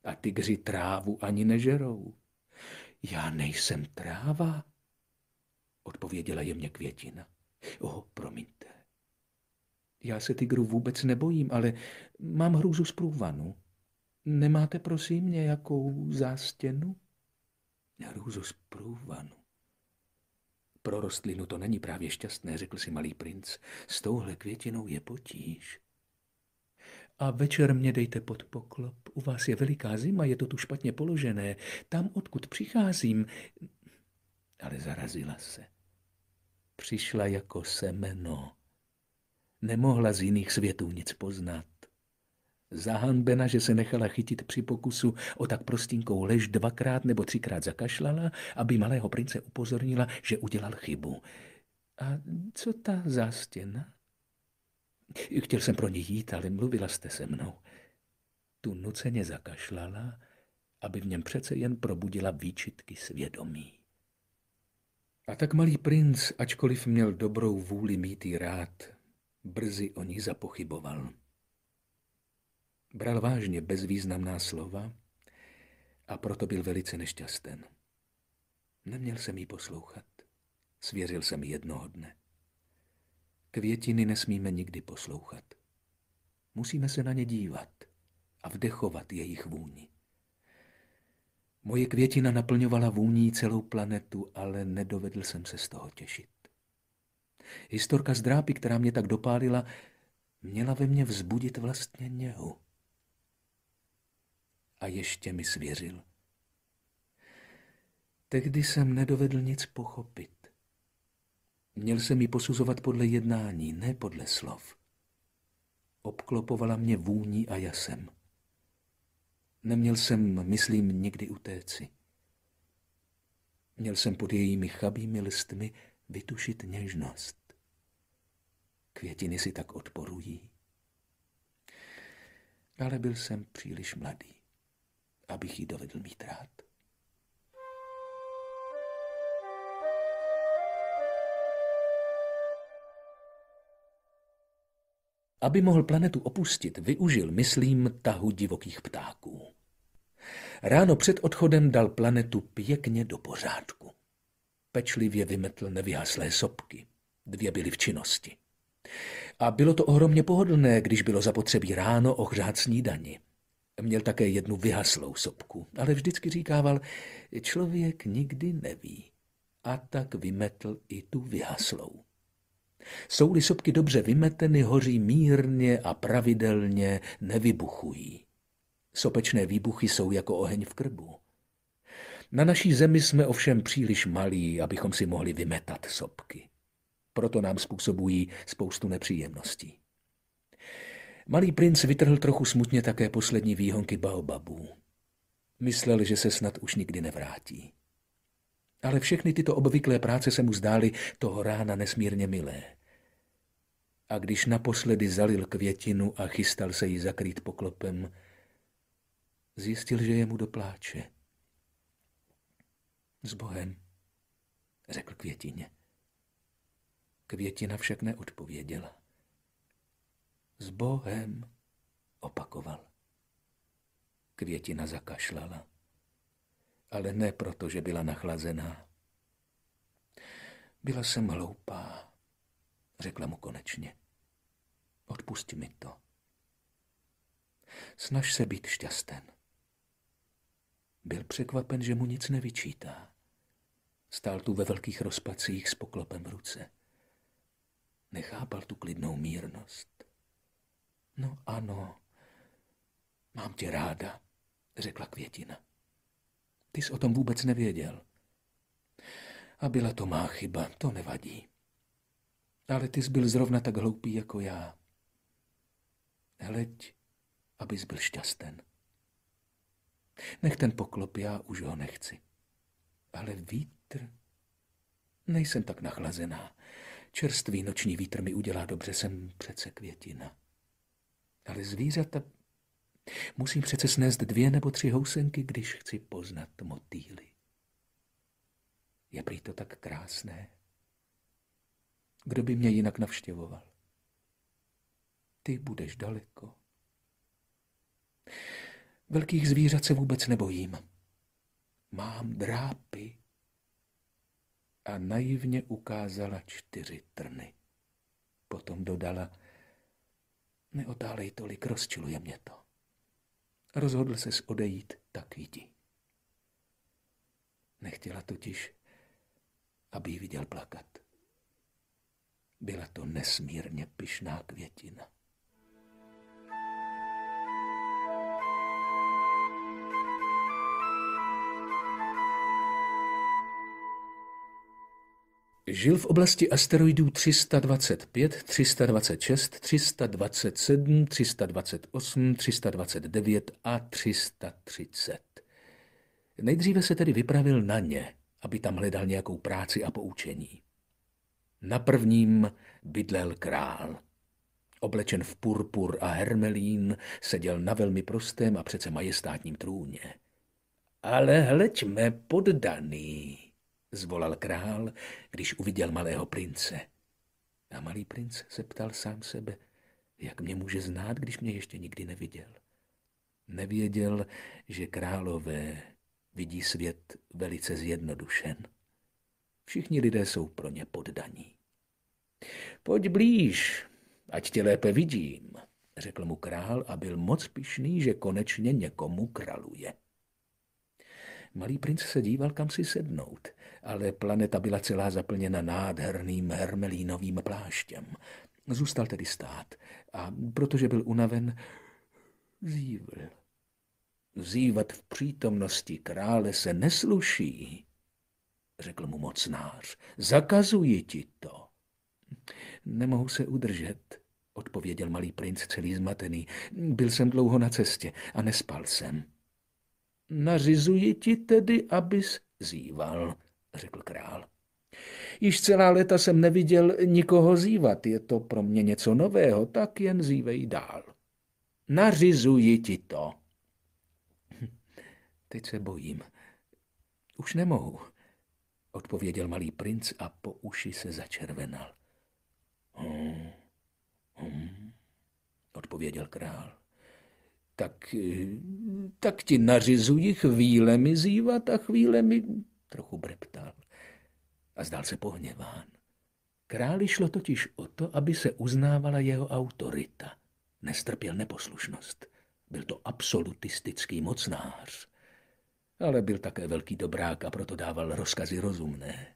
S1: A tygři trávu ani nežerou. Já nejsem tráva, odpověděla jemně květina. Promiňte. Já se tygru vůbec nebojím, ale mám hrůzu z průvanu. Nemáte, prosím, nějakou zástěnu? Hrůzu z průvanu. Pro rostlinu to není právě šťastné, řekl si malý princ. S touhle květinou je potíž. A večer mě dejte pod poklop. U vás je veliká zima, je to tu špatně položené. Tam, odkud přicházím. Ale zarazila se. Přišla jako semeno. Nemohla z jiných světů nic poznat. Zahanbena, že se nechala chytit při pokusu o tak prostinkou lež, 2krát nebo 3krát zakašlala, aby malého prince upozornila, že udělal chybu. A co ta zástěna? Chtěl jsem pro ní jít, ale mluvila jste se mnou. Tu nuceně zakašlala, aby v něm přece jen probudila výčitky svědomí. A tak malý princ, ačkoliv měl dobrou vůli mít jí rád, brzy o ní zapochyboval. Bral vážně bezvýznamná slova a proto byl velice nešťasten. Neměl jsem jí poslouchat. Svěřil jsem jí jednoho dne. Květiny nesmíme nikdy poslouchat. Musíme se na ně dívat a vdechovat jejich vůni. Moje květina naplňovala vůní celou planetu, ale nedovedl jsem se z toho těšit. Historka z drápy, která mě tak dopálila, měla ve mně vzbudit vlastně něhu. A ještě mi svěřil. Tehdy jsem nedovedl nic pochopit. Měl jsem ji posuzovat podle jednání, ne podle slov. Obklopovala mě vůní a jasem. Neměl jsem, myslím, nikdy utéci. Měl jsem pod jejími chabými listmi vytušit něžnost. Květiny si tak odporují. Ale byl jsem příliš mladý, abych ji dovedl mít rád. Aby mohl planetu opustit, využil, myslím, tahu divokých ptáků. Ráno před odchodem dal planetu pěkně do pořádku. Pečlivě vymetl nevyhaslé sopky. 2 byly v činnosti. A bylo to ohromně pohodlné, když bylo zapotřebí ráno ohřát snídani. Měl také 1 vyhaslou sopku, ale vždycky říkával, člověk nikdy neví. A tak vymetl i tu vyhaslou. Jsou-li sopky dobře vymeteny, hoří mírně a pravidelně, nevybuchují. Sopečné výbuchy jsou jako oheň v krbu. Na naší zemi jsme ovšem příliš malí, abychom si mohli vymetat sopky. Proto nám způsobují spoustu nepříjemností. Malý princ vytrhl trochu smutně také poslední výhonky baobabů. Myslel, že se snad už nikdy nevrátí. Ale všechny tyto obvyklé práce se mu zdály toho rána nesmírně milé. A když naposledy zalil květinu a chystal se jí zakrýt poklopem, zjistil, že je mu do pláče. S Bohem, řekl květině. Květina však neodpověděla. S Bohem, opakoval. Květina zakašlala, ale ne proto, že byla nachlazená. Byla jsem hloupá, řekla mu konečně. Odpusť mi to. Snaž se být šťasten. Byl překvapen, že mu nic nevyčítá. Stál tu ve velkých rozpacích s poklopem v ruce. Nechápal tu klidnou mírnost. No ano, mám tě ráda, řekla květina. Ty jsi o tom vůbec nevěděl. A byla to má chyba, to nevadí. Ale ty jsi byl zrovna tak hloupý jako já. Hleď, abys byl šťasten. Nech ten poklop, já už ho nechci. Ale vítr? Nejsem tak nachlazená. Čerstvý noční vítr mi udělá dobře, jsem přece květina. Ale zvířata... Musím přece snést 2 nebo 3 housenky, když chci poznat motýly. Je prý to tak krásné. Kdo by mě jinak navštěvoval? Ty budeš daleko. Velkých zvířat se vůbec nebojím. Mám drápy. A naivně ukázala 4 trny. Potom dodala, neotálej tolik, rozčiluje mě to. Rozhodl ses odejít, tak jdi. Nechtěla totiž, aby ji viděl plakat. Byla to nesmírně pyšná květina. Žil v oblasti asteroidů 325, 326, 327, 328, 329 a 330. Nejdříve se tedy vypravil na ně, aby tam hledal nějakou práci a poučení. Na prvním bydlel král. Oblečen v purpur a hermelín, seděl na velmi prostém a přece majestátním trůně. Ale hleďme, poddaný, zvolal král, když uviděl malého prince. A malý princ se ptal sám sebe, jak mě může znát, když mě ještě nikdy neviděl. Nevěděl, že králové vidí svět velice zjednodušen. Všichni lidé jsou pro ně poddaní. Pojď blíž, ať tě lépe vidím, řekl mu král a byl moc pyšný, že konečně někomu kraluje. Malý princ se díval, kam si sednout, ale planeta byla celá zaplněna nádherným hermelínovým pláštěm. Zůstal tedy stát a protože byl unaven, zívl. Zívat v přítomnosti krále se nesluší, řekl mu mocnář. Zakazuji ti to. Nemohu se udržet, odpověděl malý princ celý zmatený. Byl jsem dlouho na cestě a nespal jsem. Nařizuji ti tedy, abys zíval, řekl král. Již celá léta jsem neviděl nikoho zívat, je to pro mě něco nového, tak jen zívej dál. Nařizuji ti to. Teď se bojím. Už nemohu, odpověděl malý princ a po uši se začervenal. Odpověděl král. Tak ti nařizuji chvílemi zívat a chvílemi, trochu breptal. A zdál se pohněván. Králi šlo totiž o to, aby se uznávala jeho autorita. Nestrpěl neposlušnost. Byl to absolutistický mocnář. Ale byl také velký dobrák a proto dával rozkazy rozumné.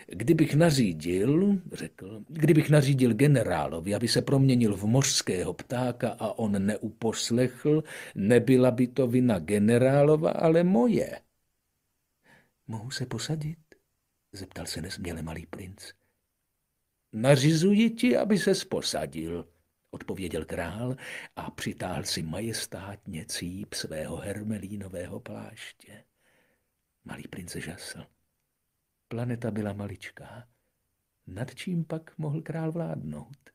S1: Kdybych nařídil generálovi, aby se proměnil v mořského ptáka a on neuposlechl, nebyla by to vina generálova, ale moje. Mohu se posadit? Zeptal se nesměle malý princ. Nařizuji ti, aby ses posadil, odpověděl král a přitáhl si majestátně cíp svého hermelínového pláště. Malý princ žasl. Planeta byla maličká. Nad čím pak mohl král vládnout?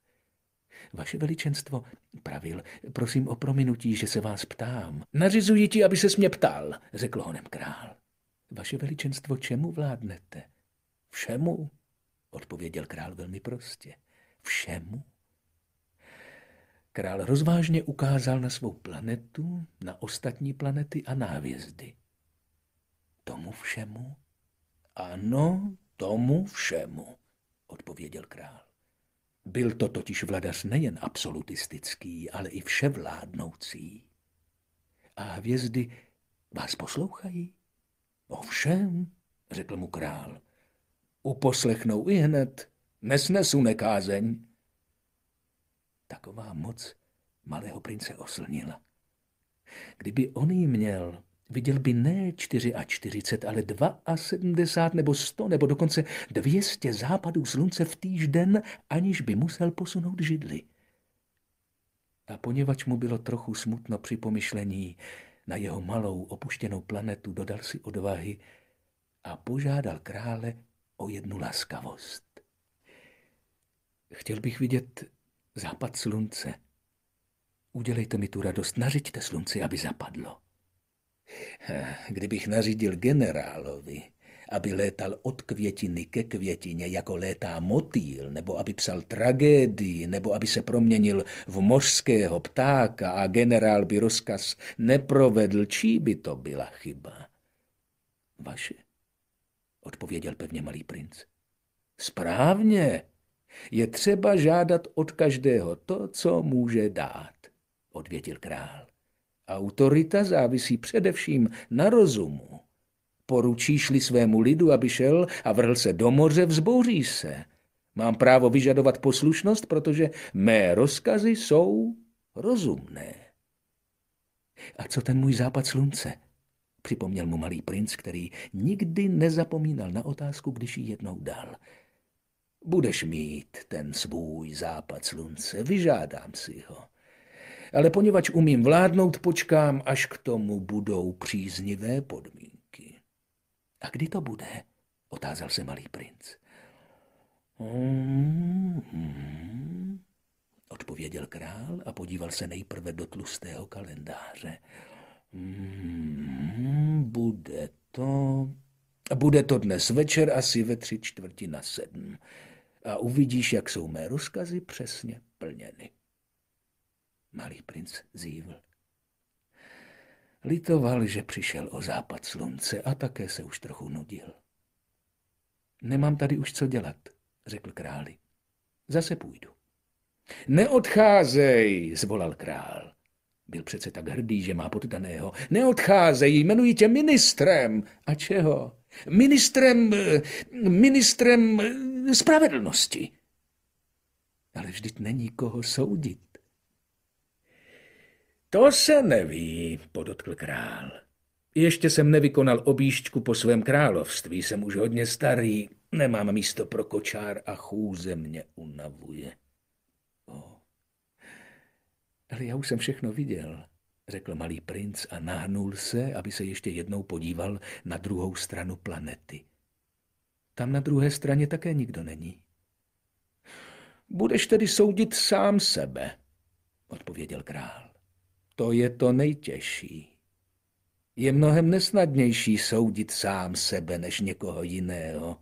S1: Vaše veličenstvo, pravil, prosím o prominutí, že se vás ptám. Nařizuji ti, aby ses mě ptal, řekl honem král. Vaše veličenstvo, čemu vládnete? Všemu, odpověděl král velmi prostě. Všemu? Král rozvážně ukázal na svou planetu, na ostatní planety a na hvězdy. Tomu všemu? Ano, tomu všemu, odpověděl král. Byl to totiž vladař nejen absolutistický, ale i vševládnoucí. A hvězdy vás poslouchají? Ovšem, řekl mu král. Uposlechnou i hned, nesnesu nekázeň. Taková moc malého prince oslnila. Kdyby on jí měl, viděl by ne 44, ale 72 nebo 100 nebo dokonce 200 západů slunce v týž den, aniž by musel posunout židli. A poněvadž mu bylo trochu smutno při pomyšlení na jeho malou opuštěnou planetu, dodal si odvahy a požádal krále o jednu laskavost. Chtěl bych vidět západ slunce. Udělejte mi tu radost, nařiďte slunci, aby zapadlo. Kdybych nařídil generálovi, aby létal od květiny ke květině, jako létá motýl, nebo aby psal tragédii, nebo aby se proměnil v mořského ptáka a generál by rozkaz neprovedl, čí by to byla chyba? Vaše, odpověděl pevně malý princ. Správně, je třeba žádat od každého to, co může dát, odvětil král. Autorita závisí především na rozumu. Poručíš-li svému lidu, aby šel a vrhl se do moře, vzbouří se. Mám právo vyžadovat poslušnost, protože mé rozkazy jsou rozumné. A co ten můj západ slunce? Připomněl mu malý princ, který nikdy nezapomínal na otázku, když ji jednou dal. Budeš mít ten svůj západ slunce, vyžádám si ho. Ale poněvadž umím vládnout, počkám, až k tomu budou příznivé podmínky. A kdy to bude? Otázal se malý princ. Odpověděl král a podíval se nejprve do tlustého kalendáře. Bude to dnes večer asi ve 6:45. A uvidíš, jak jsou mé rozkazy přesně plněny. Malý princ zívl. Litoval, že přišel o západ slunce a také se už trochu nudil. Nemám tady už co dělat, řekl králi. Zase půjdu. Neodcházej, zvolal král. Byl přece tak hrdý, že má poddaného. Neodcházej, jmenuji tě ministrem. A čeho? Ministrem spravedlnosti. Ale vždyť není koho soudit. To se neví, podotkl král. Ještě jsem nevykonal objížďku po svém království, jsem už hodně starý, nemám místo pro kočár a chůze mě unavuje. Ale já už jsem všechno viděl, řekl malý princ a nahnul se, aby se ještě jednou podíval na druhou stranu planety. Tam na druhé straně také nikdo není. Budeš tedy soudit sám sebe, odpověděl král. To je to nejtěžší. Je mnohem nesnadnější soudit sám sebe než někoho jiného.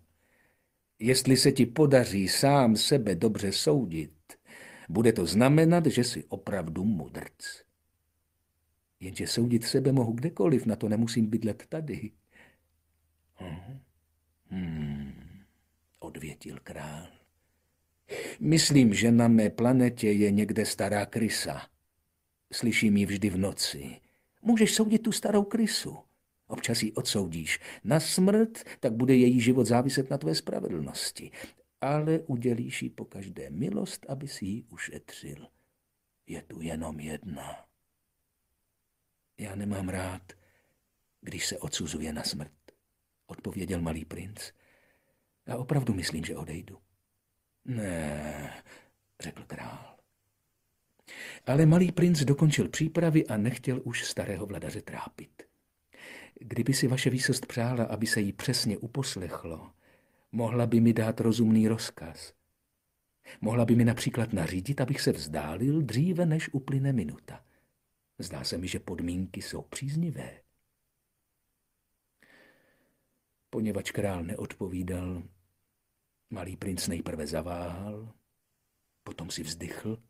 S1: Jestli se ti podaří sám sebe dobře soudit, bude to znamenat, že jsi opravdu mudrc. Jenže soudit sebe mohu kdekoliv, na to nemusím bydlet tady. Odvětil král. Myslím, že na mé planetě je někde stará krysa. Slyším ji vždy v noci. Můžeš soudit tu starou krysu. Občas ji odsoudíš na smrt, tak bude její život záviset na tvé spravedlnosti. Ale udělíš jí pokaždé milost, aby si ji ušetřil. Je tu jenom jedna. Já nemám rád, když se odsuzuje na smrt, odpověděl malý princ. Já opravdu myslím, že odejdu. Ne, řekl král. Ale malý princ dokončil přípravy a nechtěl už starého vladaře trápit. Kdyby si vaše výsost přála, aby se jí přesně uposlechlo, mohla by mi dát rozumný rozkaz. Mohla by mi například nařídit, abych se vzdálil dříve, než uplyne minuta. Zdá se mi, že podmínky jsou příznivé. Poněvadž král neodpovídal, malý princ nejprve zaváhal, potom si vzdychl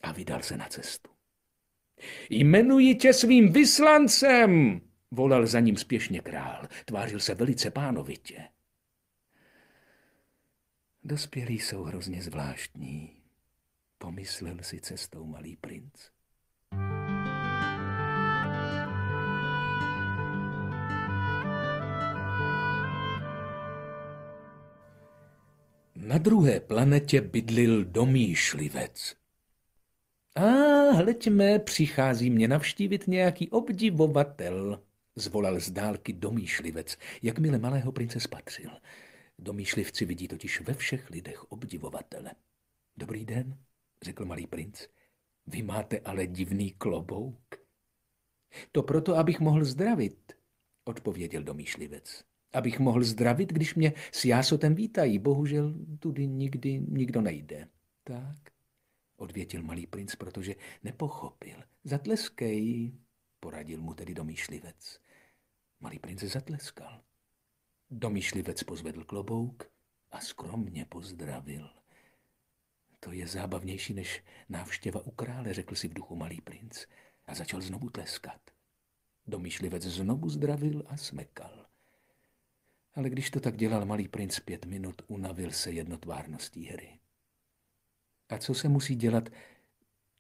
S1: a vydal se na cestu. Jmenuji tě svým vyslancem, volal za ním spěšně král. Tvářil se velice pánovitě. Dospělí jsou hrozně zvláštní, pomyslel si cestou malý princ. Na druhé planetě bydlil domýšlivec. Hleďme, přichází mě navštívit nějaký obdivovatel, zvolal z dálky domýšlivec, jakmile malého prince spatřil. Domýšlivci vidí totiž ve všech lidech obdivovatele. Dobrý den, řekl malý princ. Vy máte ale divný klobouk. To proto, abych mohl zdravit, odpověděl domýšlivec. Abych mohl zdravit, když mě s jásotem vítají. Bohužel tudy nikdy nikdo nejde. Tak, odvětil malý princ, protože nepochopil. Zatleskej, poradil mu tedy domýšlivec. Malý princ zatleskal. Domýšlivec pozvedl klobouk a skromně pozdravil. To je zábavnější než návštěva u krále, řekl si v duchu malý princ a začal znovu tleskat. Domýšlivec znovu zdravil a smekal. Ale když to tak dělal malý princ 5 minut, unavil se jednotvárností hry. A co se musí dělat,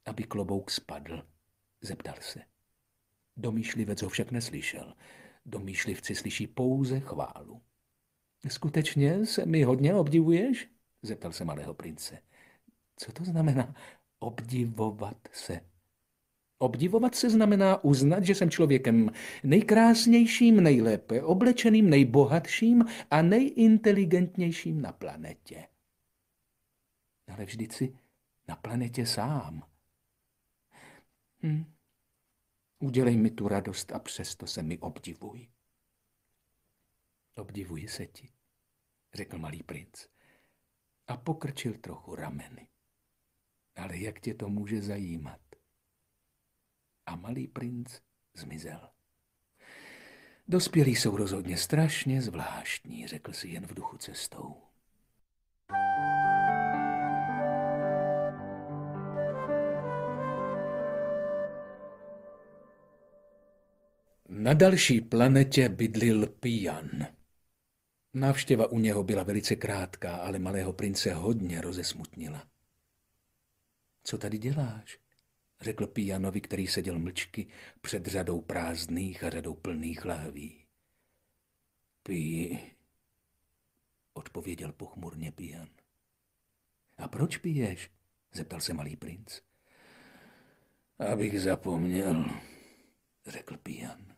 S1: aby klobouk spadl? Zeptal se. Domýšlivec ho však neslyšel. Domýšlivci slyší pouze chválu. Skutečně se mi hodně obdivuješ? Zeptal se malého prince. Co to znamená obdivovat se? Obdivovat se znamená uznat, že jsem člověkem nejkrásnějším, nejlépe oblečeným, nejbohatším a nejinteligentnějším na planetě. Ale vždyť si na planetě sám. Udělej mi tu radost a přesto se mi obdivuj. Obdivuji se ti, řekl malý princ. a pokrčil trochu rameny. Ale jak tě to může zajímat? A malý princ zmizel. Dospělí jsou rozhodně strašně zvláštní, řekl si jen v duchu cestou. Na další planetě bydlil Pijan. Návštěva u něho byla velice krátká, ale malého prince hodně rozesmutnila. Co tady děláš? Řekl Pijanovi, který seděl mlčky před řadou prázdných a řadou plných lahví. Piji, odpověděl pochmurně Pijan. A proč piješ? Zeptal se malý princ. Abych zapomněl, řekl Pijan.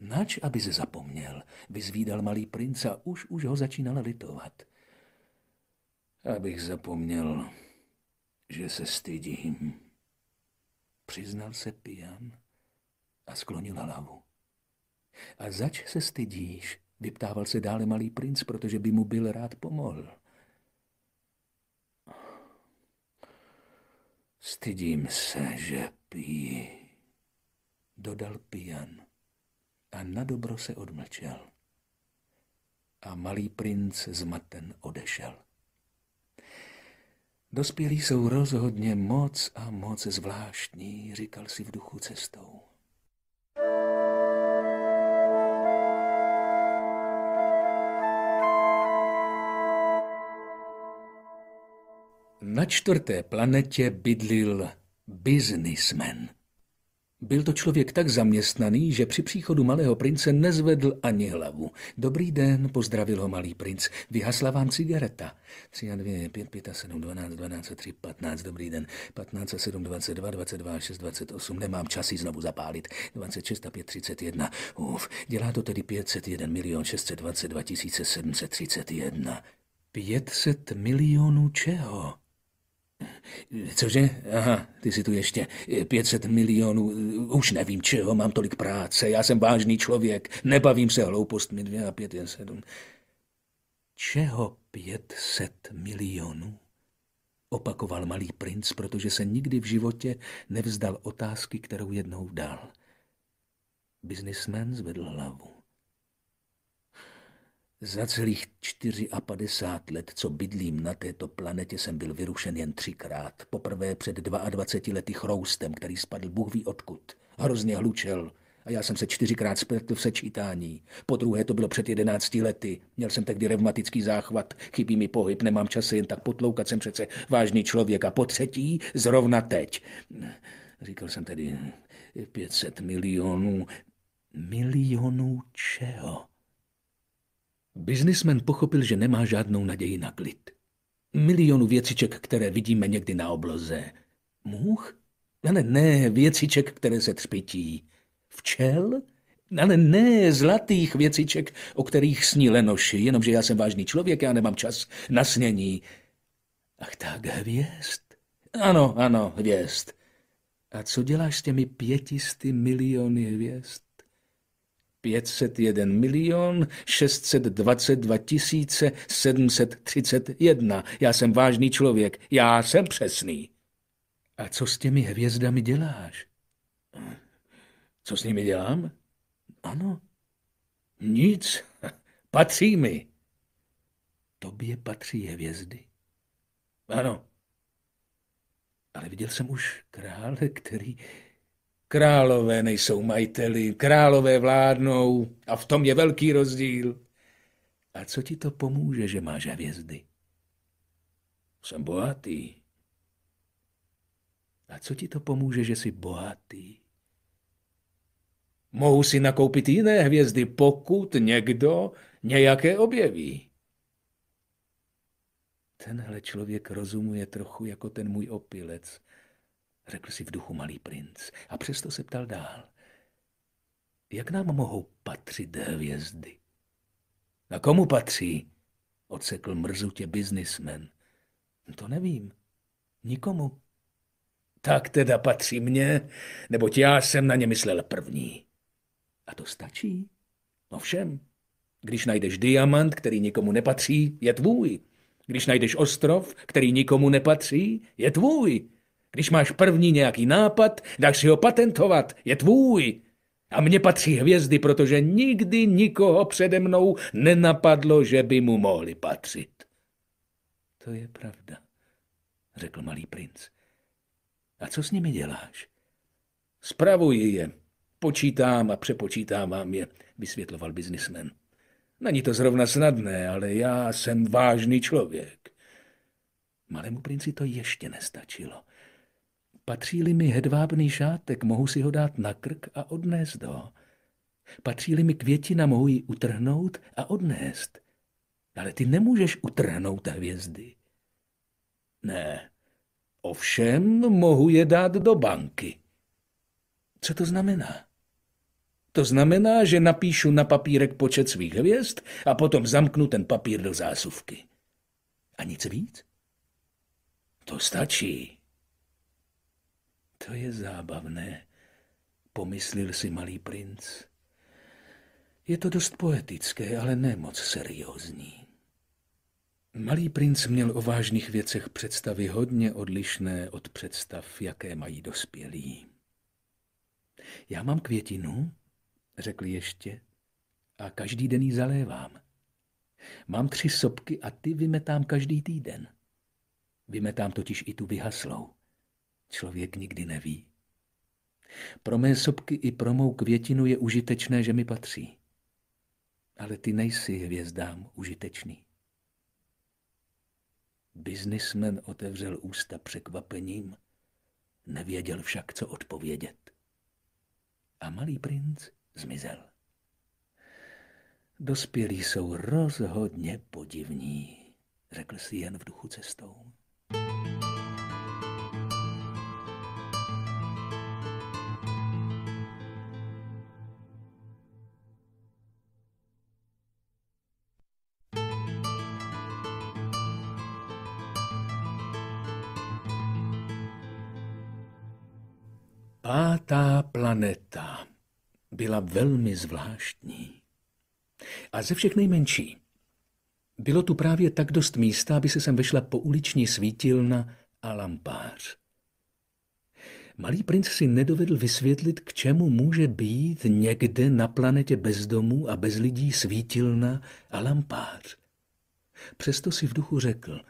S1: Nač, abys zapomněl, vyzvídal malý princ a už ho začínal litovat. Abych zapomněl, že se stydím, přiznal se Pijan a sklonil hlavu. A zač se stydíš? Vyptával se dále malý princ, protože by mu byl rád pomohl. Stydím se, že piji, dodal Pijan a nadobro se odmlčel. A malý princ zmaten odešel. Dospělí jsou rozhodně moc a moc zvláštní, říkal si v duchu cestou. Na 4. planetě bydlil businessman. Byl to člověk tak zaměstnaný, že při příchodu malého prince nezvedl ani hlavu. Dobrý den, pozdravil ho malý princ. Vyhasla vám cigareta. 3 a 2, 5, 5 a 7, 12, 12 a 3, 15. Dobrý den. 15 a 7, 22, 22 a 6, 28. Nemám čas ji znovu zapálit. 26 a 5, 31. Dělá to tedy 501 622 731. 500 milionů čeho? Cože? Aha, ty si tu ještě 500 milionů, už nevím čeho, mám tolik práce, já jsem vážný člověk, nebavím se hloupostmi, 2 a 5 je 7. Čeho 500 milionů? Opakoval malý princ, protože se nikdy v životě nevzdal otázky, kterou jednou dal. Businessman zvedl hlavu. Za celých 54 let, co bydlím na této planetě, jsem byl vyrušen jen 3krát. Poprvé před 22 lety chroustem, který spadl Bůh ví odkud. Hrozně hlučel a já jsem se 4krát spletl v sečítání. Po druhé to bylo před 11 lety. Měl jsem tehdy revmatický záchvat, chybí mi pohyb, nemám čas se jen tak potloukat, jsem přece vážný člověk. A po třetí zrovna teď. Říkal jsem tedy 500 milionů. Milionů čeho? Businessman pochopil, že nemá žádnou naději na klid. Milionu věciček, které vidíme někdy na obloze. Much? Ale ne, věciček, které se třpytí. Včel? Ale ne, zlatých věciček, o kterých sní lenoši, jenomže já jsem vážný člověk, já nemám čas na snění. Ach tak, hvězd? Ano, hvězd. A co děláš s těmi 500 miliony hvězd? 501 622 731. Já jsem vážný člověk, já jsem přesný. A co s těmi hvězdami děláš? Co s nimi dělám? Ano. Nic. Patří mi. Tobě patří hvězdy? Ano. Ale viděl jsem už krále, který... Králové nejsou majiteli, králové vládnou a v tom je velký rozdíl. A co ti to pomůže, že máš hvězdy? Jsem bohatý. A co ti to pomůže, že jsi bohatý? Mohu si nakoupit jiné hvězdy, pokud někdo nějaké objeví. Tenhle člověk rozumuje trochu jako ten můj opilec, řekl si v duchu malý princ a přesto se ptal dál. Jak nám mohou patřit hvězdy? A komu patří? Odsekl mrzutě businessman. To nevím. Nikomu. Tak teda patří mně, neboť já jsem na ně myslel první. A to stačí? Ovšem, když najdeš diamant, který nikomu nepatří, je tvůj. Když najdeš ostrov, který nikomu nepatří, je tvůj. Když máš první nějaký nápad, dáš si ho patentovat, je tvůj. A mně patří hvězdy, protože nikdy nikoho přede mnou nenapadlo, že by mu mohly patřit. To je pravda, řekl malý princ. A co s nimi děláš? Spravuji je. Počítám a přepočítávám je, vysvětloval biznismen. Není to zrovna snadné, ale já jsem vážný člověk. Malému princi to ještě nestačilo. Patří-li mi hedvábný šátek, mohu si ho dát na krk a odnést ho. Patří-li mi květina, mohu ji utrhnout a odnést. Ale ty nemůžeš utrhnout hvězdy. Ne, ovšem mohu je dát do banky. Co to znamená? To znamená, že napíšu na papírek počet svých hvězd a potom zamknu ten papír do zásuvky. A nic víc? To stačí. To je zábavné, pomyslel si malý princ. Je to dost poetické, ale ne moc seriózní. Malý princ měl o vážných věcech představy hodně odlišné od představ, jaké mají dospělí. Já mám květinu, řekl ještě, a každý den ji zalévám. Mám 3 sopky a ty vymetám každý týden. Vymetám totiž i tu vyhaslou. Člověk nikdy neví. Pro mé sopky i pro mou květinu je užitečné, že mi patří. Ale ty nejsi hvězdám užitečný. Biznismen otevřel ústa překvapením, nevěděl však, co odpovědět. A malý princ zmizel. Dospělí jsou rozhodně podivní, řekl si jen v duchu cestou. Pátá planeta byla velmi zvláštní. A ze všech nejmenší. Bylo tu právě tak dost místa, aby se sem vešla pouliční svítilna a lampář. Malý princ si nedovedl vysvětlit, k čemu může být někde na planetě bez domů a bez lidí svítilna a lampář. Přesto si v duchu řekl,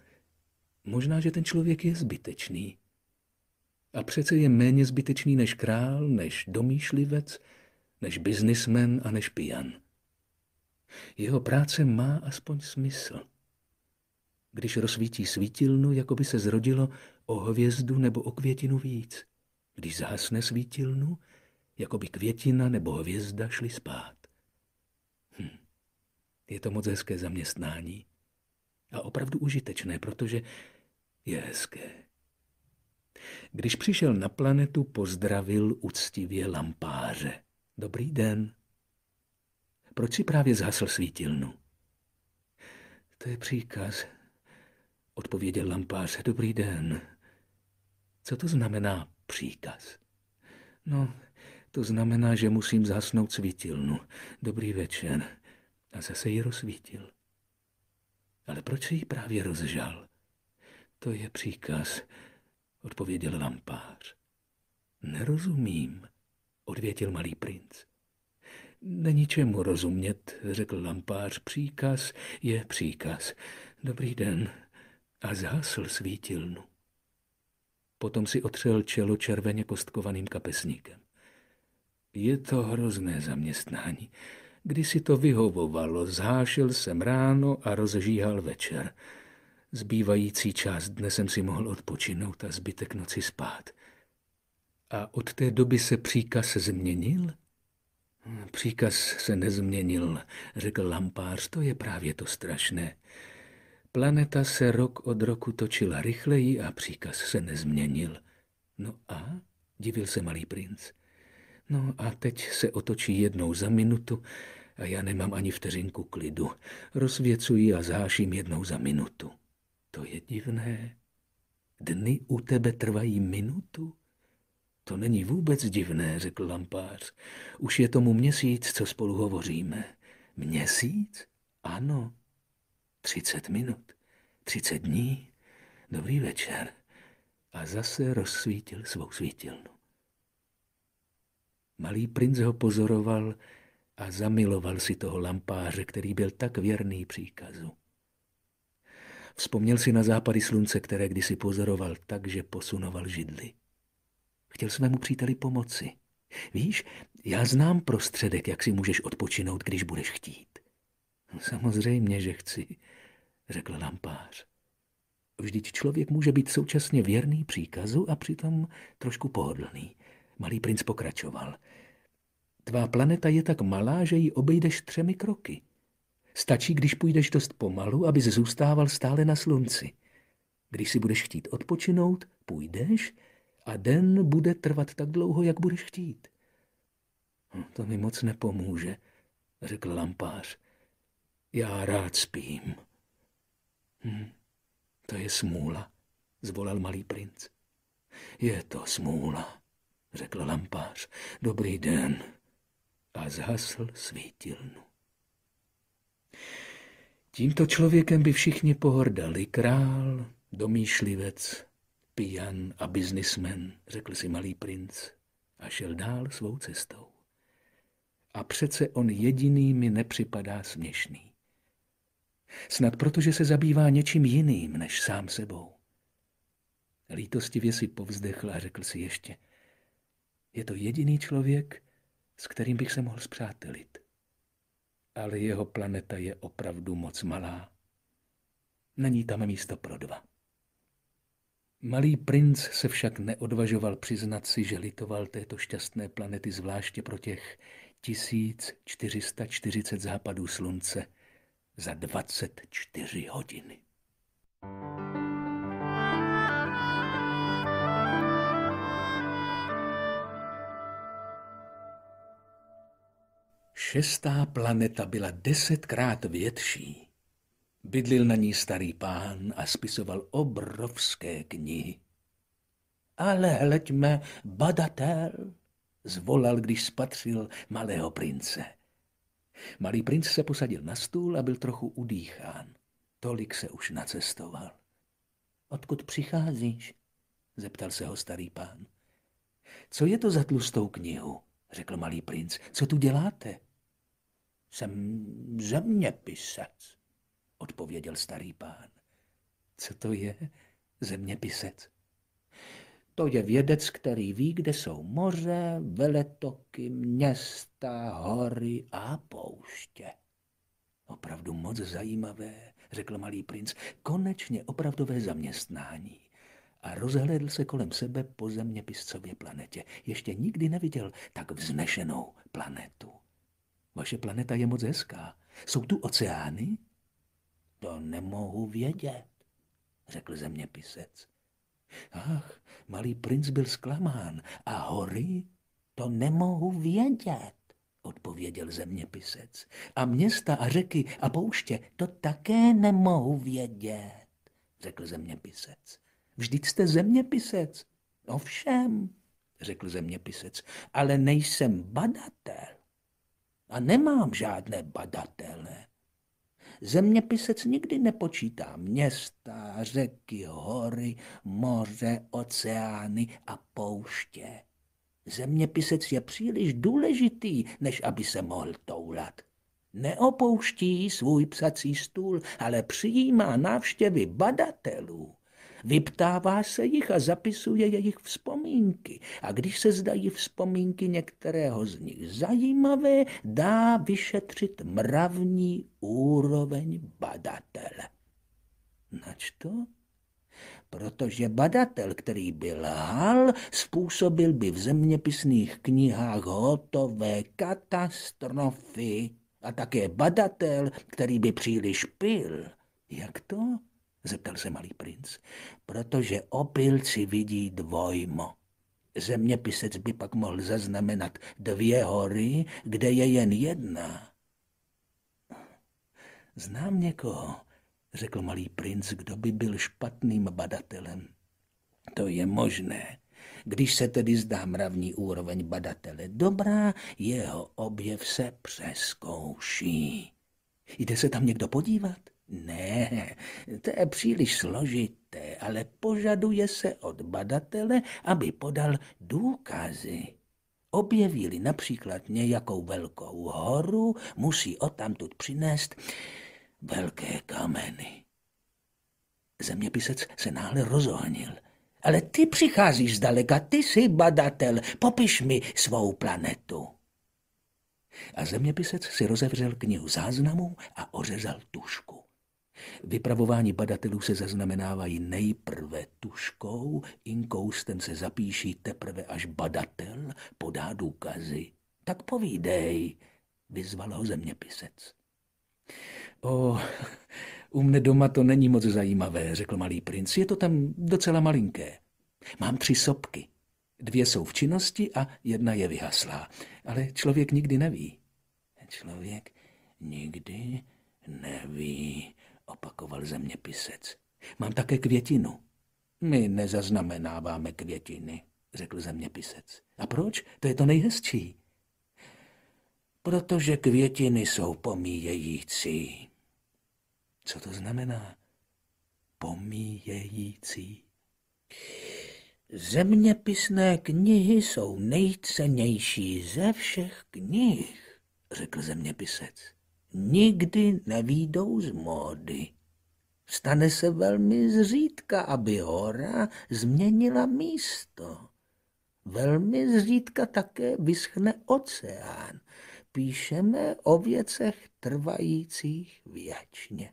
S1: možná, že ten člověk je zbytečný. A přece je méně zbytečný než král, než domýšlivec, než biznismen a než pijan. Jeho práce má aspoň smysl. Když rozsvítí svítilnu, jako by se zrodilo o hvězdu nebo o květinu víc. Když zhasne svítilnu, jako by květina nebo hvězda šly spát. Je to moc hezké zaměstnání. A opravdu užitečné, protože je hezké. Když přišel na planetu, pozdravil uctivě lampáře. Dobrý den. Proč si právě zhasl svítilnu? To je příkaz, odpověděl lampář. Dobrý den. Co to znamená příkaz? No, to znamená, že musím zhasnout svítilnu. Dobrý večer. A zase ji rozsvítil. Ale proč si ji právě rozžal? To je příkaz, odpověděl lampář. Nerozumím, odvětil malý princ. Není čemu rozumět, řekl lampář. Příkaz je příkaz. Dobrý den. A zhasl svítilnu. Potom si otřel čelo červeně kostkovaným kapesníkem. Je to hrozné zaměstnání. Když si to vyhovovalo, zhášil jsem ráno a rozžíhal večer. Zbývající část dne jsem si mohl odpočinout a zbytek noci spát. A od té doby se příkaz změnil? Příkaz se nezměnil, řekl lampář, to je právě to strašné. Planeta se rok od roku točila rychleji a příkaz se nezměnil. No a? Divil se malý princ. No a teď se otočí jednou za minutu a já nemám ani vteřinku klidu. Rozvěcuji a zháším jednou za minutu. To je divné. Dny u tebe trvají minutu? To není vůbec divné, řekl lampář. Už je tomu měsíc, co spolu hovoříme. Měsíc? Ano. 30 minut. 30 dní, dobrý večer. A zase rozsvítil svou svítilnu. Malý princ ho pozoroval a zamiloval si toho lampáře, který byl tak věrný příkazu. Vzpomněl si na západy slunce, které kdysi pozoroval tak, že posunoval židli. Chtěl svému příteli pomoci. Víš, já znám prostředek, jak si můžeš odpočinout, když budeš chtít. Samozřejmě, že chci, řekl lampář. Vždyť člověk může být současně věrný příkazu a přitom trošku pohodlný. Malý princ pokračoval. Tvá planeta je tak malá, že ji obejdeš 3 kroky. Stačí, když půjdeš dost pomalu, abys zůstával stále na slunci. Když si budeš chtít odpočinout, půjdeš a den bude trvat tak dlouho, jak budeš chtít. To mi moc nepomůže, řekl lampář. Já rád spím. To je smůla, zvolal malý princ. Je to smůla, řekl lampář. Dobrý den. A zhasl svítilnu. Tímto člověkem by všichni pohrdali. Král, domýšlivec, pijan a biznismen, řekl si malý princ a šel dál svou cestou. A přece on jediný mi nepřipadá směšný. Snad protože se zabývá něčím jiným než sám sebou. Lítostivě si povzdechl a řekl si ještě, je to jediný člověk, s kterým bych se mohl spřátelit. Ale jeho planeta je opravdu moc malá. Není tam místo pro 2. Malý princ se však neodvažoval přiznat si, že litoval této šťastné planety zvláště pro těch 1440 západů slunce za 24 hodiny. Šestá planeta byla 10krát větší. Bydlil na ní starý pán a spisoval obrovské knihy. Ale hleďme, badatel, zvolal, když spatřil malého prince. Malý princ se posadil na stůl a byl trochu udýchán. Tolik se už nacestoval. Odkud přicházíš? Zeptal se ho starý pán. Co je to za tlustou knihu? Řekl malý princ. Co tu děláte? Jsem zeměpisec, odpověděl starý pán. Co to je zeměpisec? To je vědec, který ví, kde jsou moře, veletoky, města, hory a pouště. Opravdu moc zajímavé, řekl malý princ. Konečně opravdové zaměstnání. A rozhlédl se kolem sebe po zeměpiscově planetě. Ještě nikdy neviděl tak vznešenou planetu. Vaše planeta je moc hezká. Jsou tu oceány? To nemohu vědět, řekl zeměpisec. Ach, malý princ byl zklamán. A hory? To nemohu vědět, odpověděl zeměpisec. A města a řeky a pouště? To také nemohu vědět, řekl zeměpisec. Vždyť jste zeměpisec. Ovšem, řekl zeměpisec, ale nejsem badatel. A nemám žádné badatele. Zeměpisec nikdy nepočítá města, řeky, hory, moře, oceány a pouště. Zeměpisec je příliš důležitý, než aby se mohl toulat. Neopouští svůj psací stůl, ale přijímá návštěvy badatelů. Vyptává se jich a zapisuje jejich vzpomínky. A když se zdají vzpomínky některého z nich zajímavé, dá vyšetřit mravní úroveň badatele. Nač to? Protože badatel, který by lhal, způsobil by v zeměpisných knihách hotové katastrofy. A také badatel, který by příliš pil. Jak to? Zeptal se malý princ. Protože opilci vidí dvojmo. Zeměpisec by pak mohl zaznamenat 2 hory, kde je jen 1. Znám někoho, řekl malý princ, kdo by byl špatným badatelem. To je možné. Když se tedy zdá mravní úroveň badatele dobrá, jeho objev se přezkouší. Jde se tam někdo podívat? Ne, to je příliš složité, ale požaduje se od badatele, aby podal důkazy. Objeví-li například nějakou velkou horu, musí odtamtud přinést velké kameny. Zeměpisec se náhle rozohnil. Ale ty přicházíš zdaleka, ty jsi badatel, popiš mi svou planetu. A zeměpisec si rozevřel knihu záznamů a ořezal tužku. Vypravování badatelů se zaznamenávají nejprve tužkou, inkoustem se zapíší teprve až badatel podá důkazy. Tak povídej, vyzval ho zeměpisec. U mne doma to není moc zajímavé, řekl malý princ, je to tam docela malinké. Mám 3 sopky. 2 jsou v činnosti a 1 je vyhaslá. Ale člověk nikdy neví. Člověk nikdy neví, opakoval zeměpisec. Mám také květinu. My nezaznamenáváme květiny, řekl zeměpisec. A proč? To je to nejhezčí. Protože květiny jsou pomíjející. Co to znamená? Pomíjející. Zeměpisné knihy jsou nejcennější ze všech knih, řekl zeměpisec. Nikdy nevyjdou z módy. Stane se velmi zřídka, aby hora změnila místo. Velmi zřídka také vyschne oceán. Píšeme o věcech trvajících věčně.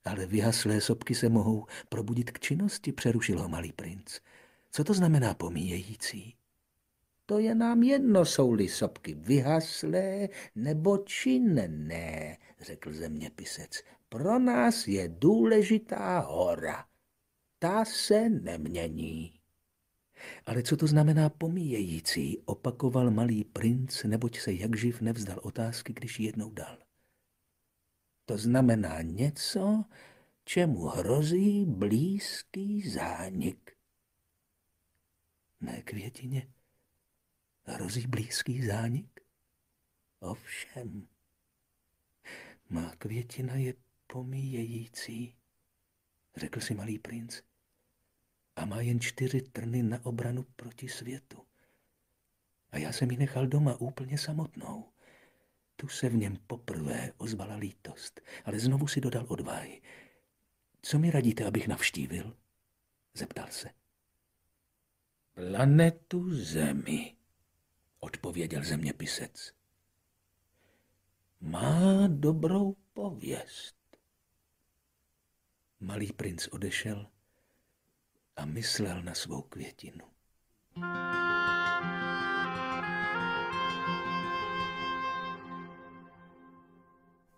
S1: Ale vyhaslé sopky se mohou probudit k činnosti, přerušil ho malý princ. Co to znamená pomíjející? To je nám jedno, jsou-li sopky vyhaslé nebo činné, řekl zeměpisec. Pro nás je důležitá hora. Ta se nemění. Ale co to znamená pomíjející, opakoval malý princ, neboť se jakživ nevzdal otázky, když ji jednou dal. To znamená něco, čemu hrozí blízký zánik. Mé květině hrozí blízký zánik? Ovšem, má květina je pomíjející, řekl si malý princ, a má jen 4 trny na obranu proti světu. A já jsem ji nechal doma úplně samotnou. Tu se v něm poprvé ozvala lítost, ale znovu si dodal odvahy. Co mi radíte, abych navštívil? Zeptal se. Planetu Zemi, odpověděl zeměpisec. Má dobrou pověst. Malý princ odešel a myslel na svou květinu.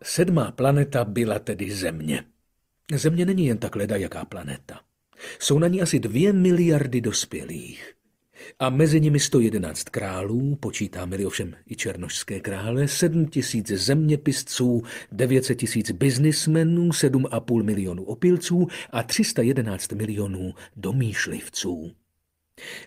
S1: Sedmá planeta byla tedy Země. Země není jen tak ledajaká planeta. Jsou na ní asi 2 miliardy dospělých. A mezi nimi 111 králů, počítáme-li ovšem i černošské krále, 7 000 zeměpisců, 900 000 biznismenů, 7,5 milionu opilců a 311 milionů domýšlivců.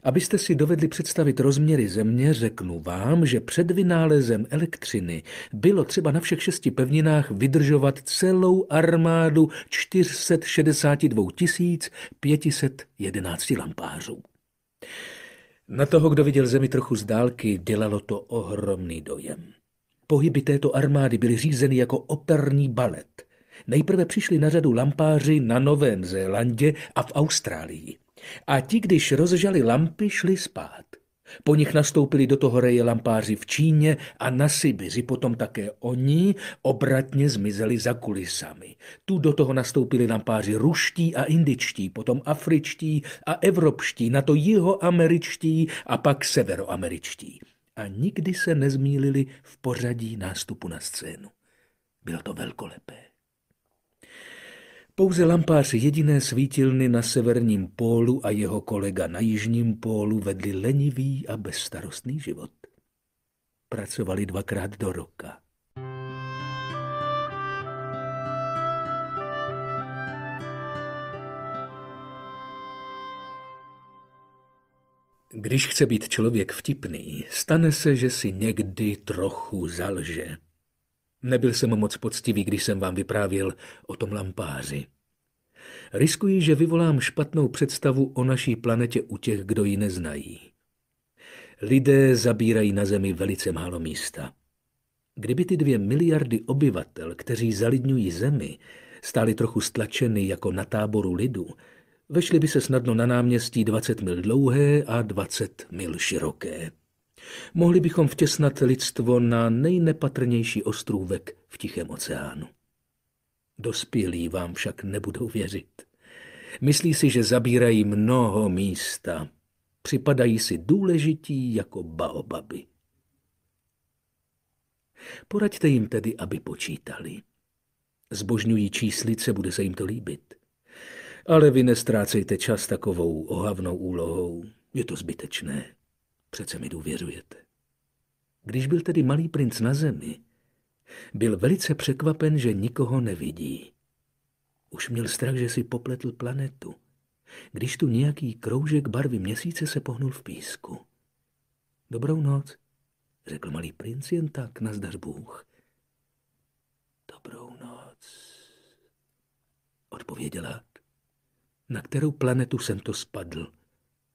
S1: Abyste si dovedli představit rozměry Země, řeknu vám, že před vynálezem elektřiny bylo třeba na všech 6 pevninách vydržovat celou armádu 462 511 lampářů. Na toho, kdo viděl Zemi trochu z dálky, dělalo to ohromný dojem. Pohyby této armády byly řízeny jako operní balet. Nejprve přišli na řadu lampáři na Novém Zélandě a v Austrálii. A ti, když rozžali lampy, šli spát. Po nich nastoupili do toho reje lampáři v Číně a na Sibiři, potom také oni obratně zmizeli za kulisami. Tu do toho nastoupili lampáři ruští a indičtí, potom afričtí a evropští, na to jihoameričtí a pak severoameričtí. A nikdy se nezmýlili v pořadí nástupu na scénu. Bylo to velkolepé. Pouze lampář jediné svítilny na severním pólu a jeho kolega na jižním pólu vedli lenivý a bezstarostný život. Pracovali 2krát do roka. Když chce být člověk vtipný, stane se, že si někdy trochu zalže. Nebyl jsem moc poctivý, když jsem vám vyprávěl o tom lampáři. Riskuji, že vyvolám špatnou představu o naší planetě u těch, kdo ji neznají. Lidé zabírají na Zemi velice málo místa. Kdyby ty 2 miliardy obyvatel, kteří zalidňují Zemi, stáli trochu stlačeny jako na táboru lidu, vešli by se snadno na náměstí 20 mil dlouhé a 20 mil široké. Mohli bychom vtěsnat lidstvo na nejnepatrnější ostrůvek v Tichém oceánu. Dospělí vám však nebudou věřit. Myslí si, že zabírají mnoho místa. Připadají si důležití jako baobaby. Poraďte jim tedy, aby počítali. Zbožňují číslice, bude se jim to líbit. Ale vy nestrácejte čas takovou ohavnou úlohou. Je to zbytečné. Přece mi důvěřujete. Když byl tedy malý princ na Zemi, byl velice překvapen, že nikoho nevidí. Už měl strach, že si popletl planetu, když tu nějaký kroužek barvy měsíce se pohnul v písku. Dobrou noc, řekl malý princ jen tak, nazdař Bůh. Dobrou noc, odpověděl had. Na kterou planetu jsem to spadl?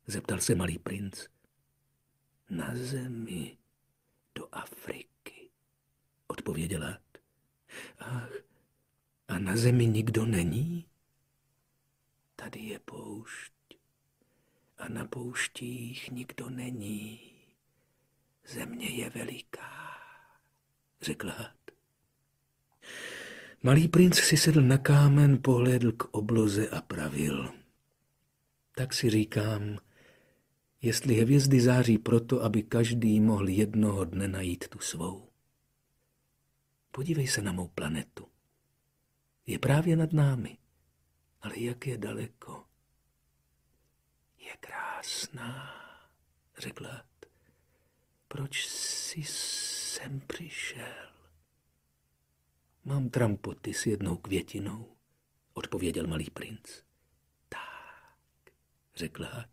S1: Zeptal se malý princ. Na Zemi, do Afriky, odpověděl had. Ach, a na Zemi nikdo není? Tady je poušť a na pouštích nikdo není. Země je veliká, řekl had. Malý princ si sedl na kámen, pohlédl k obloze a pravil. Tak si říkám, jestli hvězdy září proto, aby každý mohl jednoho dne najít tu svou. Podívej se na mou planetu. Je právě nad námi, ale jak je daleko. Je krásná, řekl had. Proč jsi sem přišel? Mám trampoty s jednou květinou, odpověděl malý princ. Tak, řekl had.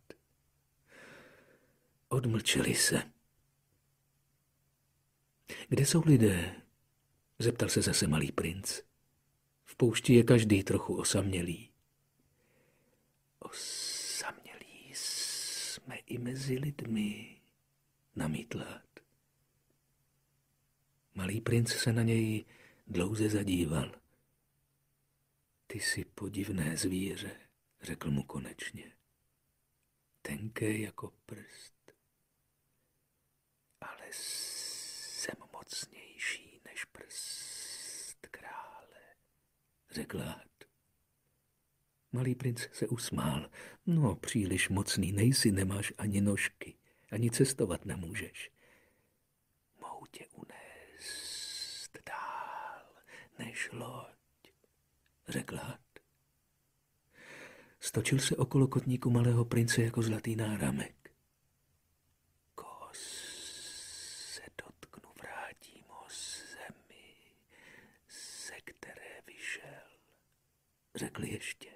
S1: Odmlčeli se. Kde jsou lidé? Zeptal se zase malý princ. V poušti je každý trochu osamělý. Osamělí jsme i mezi lidmi, namítl had. Malý princ se na něj dlouze zadíval. Ty jsi podivné zvíře, řekl mu konečně. Tenké jako prst, ale jsem mocnější než prst krále, řekl had. Malý princ se usmál. No, příliš mocný nejsi, nemáš ani nožky, ani cestovat nemůžeš. Mohu tě unést dál než loď, řekl had. Stočil se okolo kotníku malého prince jako zlatý náramek. Koho se dotknu, vrátím ho zemi, ze které vyšel, řekl ještě.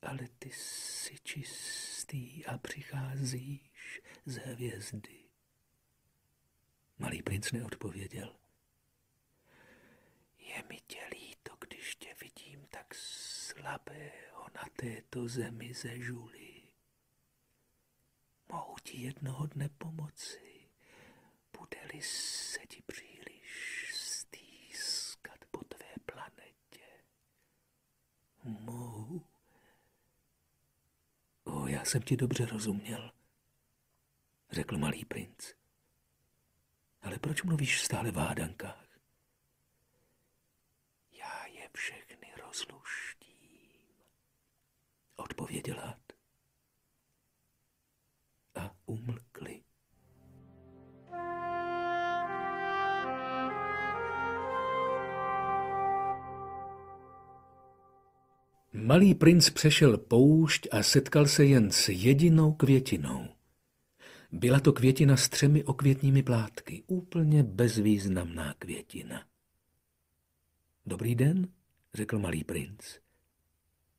S1: Ale ty jsi čistý a přicházíš z hvězdy. Malý princ neodpověděl. Je mi tě líto, když tě vidím tak slabého na této zemi ze žuly. Mohu ti jednoho dne pomoci, bude-li se ti příliš stýskat po tvé planetě. Mohu. Já jsem ti dobře rozuměl, řekl malý princ. Ale proč mluvíš stále v hádankách? Já je všechny rozluštím, odpověděl had. A umlkli. Malý princ přešel poušť a setkal se jen s jedinou květinou. Byla to květina s 3 okvětními plátky, úplně bezvýznamná květina. Dobrý den, řekl malý princ.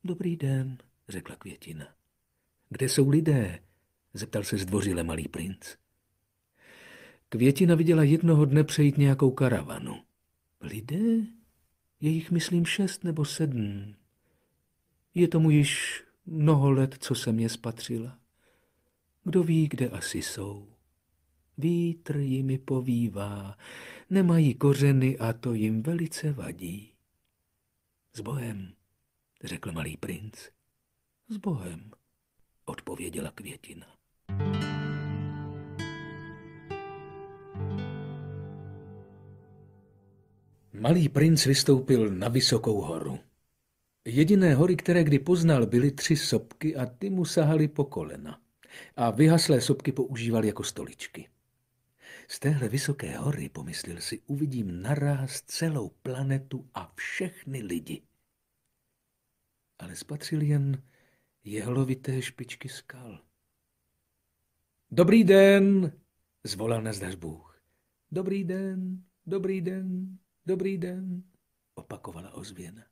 S1: Dobrý den, řekla květina. Kde jsou lidé? Zeptal se zdvořile malý princ. Květina viděla jednoho dne přejít nějakou karavanu. Lidé? Je jich, myslím, 6 nebo 7. Je tomu již mnoho let, co jsem je spatřila. Kdo ví, kde asi jsou. Vítr jimi povívá, nemají kořeny a to jim velice vadí. S Bohem, řekl malý princ. S Bohem, odpověděla květina. Malý princ vystoupil na vysokou horu. Jediné hory, které kdy poznal, byly 3 sopky a ty mu sahaly po kolena. A vyhaslé sopky používal jako stoličky. Z téhle vysoké hory, pomyslel si, uvidím naráz celou planetu a všechny lidi. Ale spatřil jen jehlovité špičky skal. Dobrý den, zvolal nazdař Bůh. Dobrý den, dobrý den, dobrý den, opakovala ozvěna.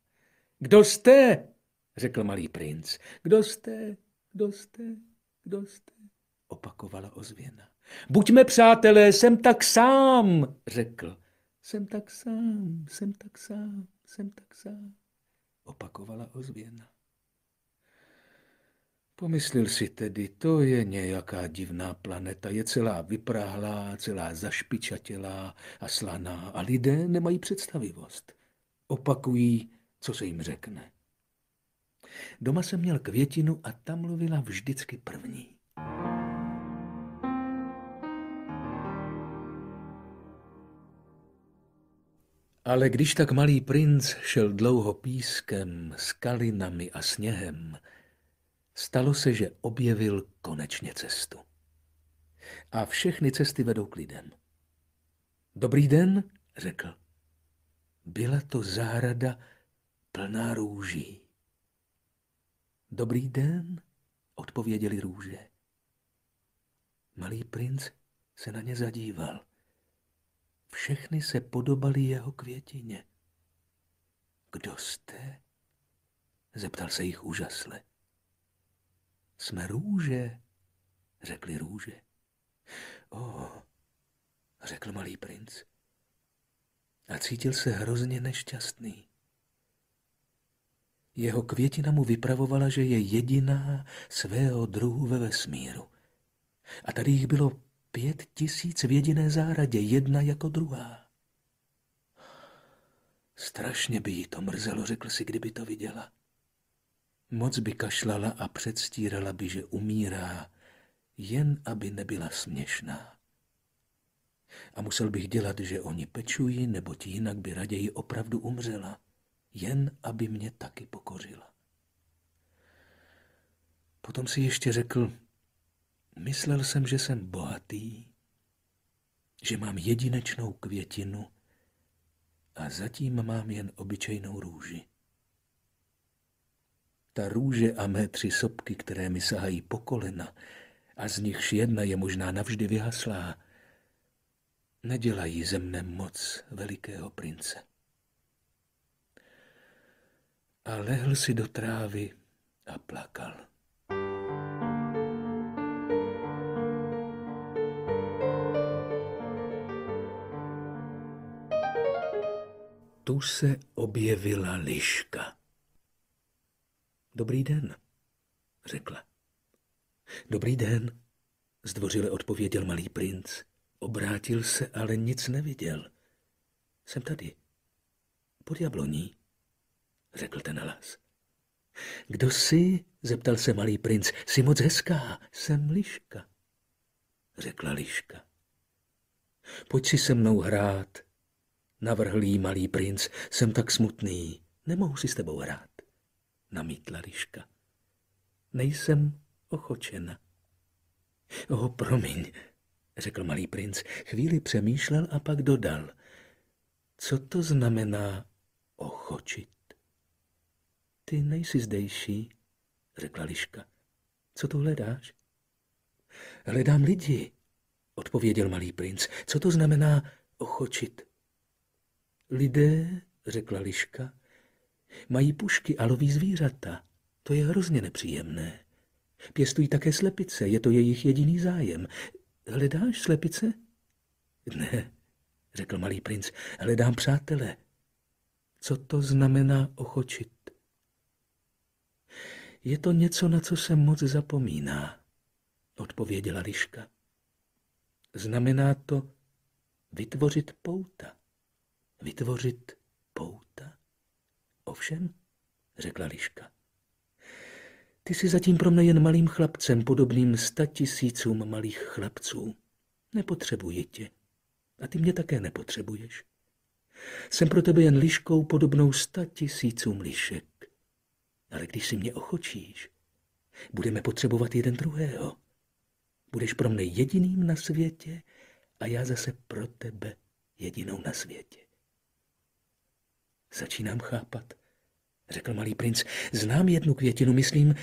S1: Kdo jste? Řekl malý princ. Kdo jste? Kdo jste? Kdo jste? Opakovala ozvěna. Buďme přátelé, jsem tak sám, řekl. Jsem tak sám, jsem tak sám, jsem tak sám, opakovala ozvěna. Pomyslel si tedy, to je nějaká divná planeta, je celá vyprahlá, celá zašpičatělá a slaná a lidé nemají představivost. Opakují, co se jim řekne. Doma jsem měl květinu a ta mluvila vždycky první. Ale když tak malý princ šel dlouho pískem, skalinami a sněhem, stalo se, že objevil konečně cestu. A všechny cesty vedou k lidem. Dobrý den, řekl. Byla to zahrada plná růží. Dobrý den, odpověděli růže. Malý princ se na ně zadíval. Všechny se podobaly jeho květině. Kdo jste? Zeptal se jich úžasle. Jsme růže, řekli růže. Řekl malý princ. A cítil se hrozně nešťastný. Jeho květina mu vypravovala, že je jediná svého druhu ve vesmíru. A tady jich bylo 5000 v jediné zahradě, jedna jako druhá. Strašně by jí to mrzelo, řekl si, kdyby to viděla. Moc by kašlala a předstírala by, že umírá, jen aby nebyla směšná. A musel bych dělat, že oni pečují, neboť jinak by raději opravdu umřela, jen aby mě taky pokořila. Potom si ještě řekl, myslel jsem, že jsem bohatý, že mám jedinečnou květinu a zatím mám jen obyčejnou růži. Ta růže a mé 3 sopky, které mi sahají po kolena a z nichž jedna je možná navždy vyhaslá, nedělají ze mne moc velikého prince. A lehl si do trávy a plakal. Tu se objevila liška. Dobrý den, řekla. Dobrý den, zdvořile odpověděl malý princ. Obrátil se, ale nic neviděl. Jsem tady, pod jabloní, řekl ten hlas. Kdo jsi? Zeptal se malý princ. Jsi moc hezká. Jsem liška, řekla liška. Pojď si se mnou hrát, navrhl jí malý princ. Jsem tak smutný, nemohu si s tebou hrát, namítla liška. Nejsem ochočena. Promiň, řekl malý princ. Chvíli přemýšlel a pak dodal. Co to znamená ochočit? Ty nejsi zdejší, řekla liška. Co tu hledáš? Hledám lidi, odpověděl malý princ. Co to znamená ochočit? Lidé, řekla liška, mají pušky a loví zvířata. To je hrozně nepříjemné. Pěstují také slepice, je to jejich jediný zájem. Hledáš slepice? Ne, řekl malý princ. Hledám přátele. Co to znamená ochočit? Je to něco, na co se moc zapomíná, odpověděla liška. Znamená to vytvořit pouta. Vytvořit pouta? Ovšem, řekla liška. Ty jsi zatím pro mne jen malým chlapcem, podobným 100 000 malých chlapců. Nepotřebuji tě. A ty mě také nepotřebuješ. Jsem pro tebe jen liškou podobnou 100 000 lišek. Ale když si mě ochočíš, budeme potřebovat jeden druhého. Budeš pro mne jediným na světě a já zase pro tebe jedinou na světě. Začínám chápat, řekl malý princ. Znám jednu květinu, myslím,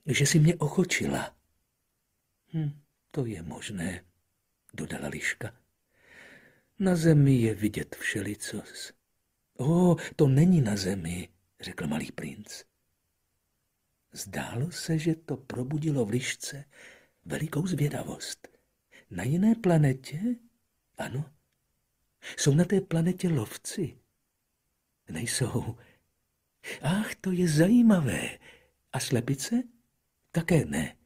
S1: že si mě ochočila. To je možné, dodala liška. Na zemi je vidět všelicos. To není na zemi, řekl malý princ. Zdálo se, že to probudilo v lišce velikou zvědavost. Na jiné planetě? Ano. Jsou na té planetě lovci? Nejsou. Ach, to je zajímavé. A slepice? Také ne.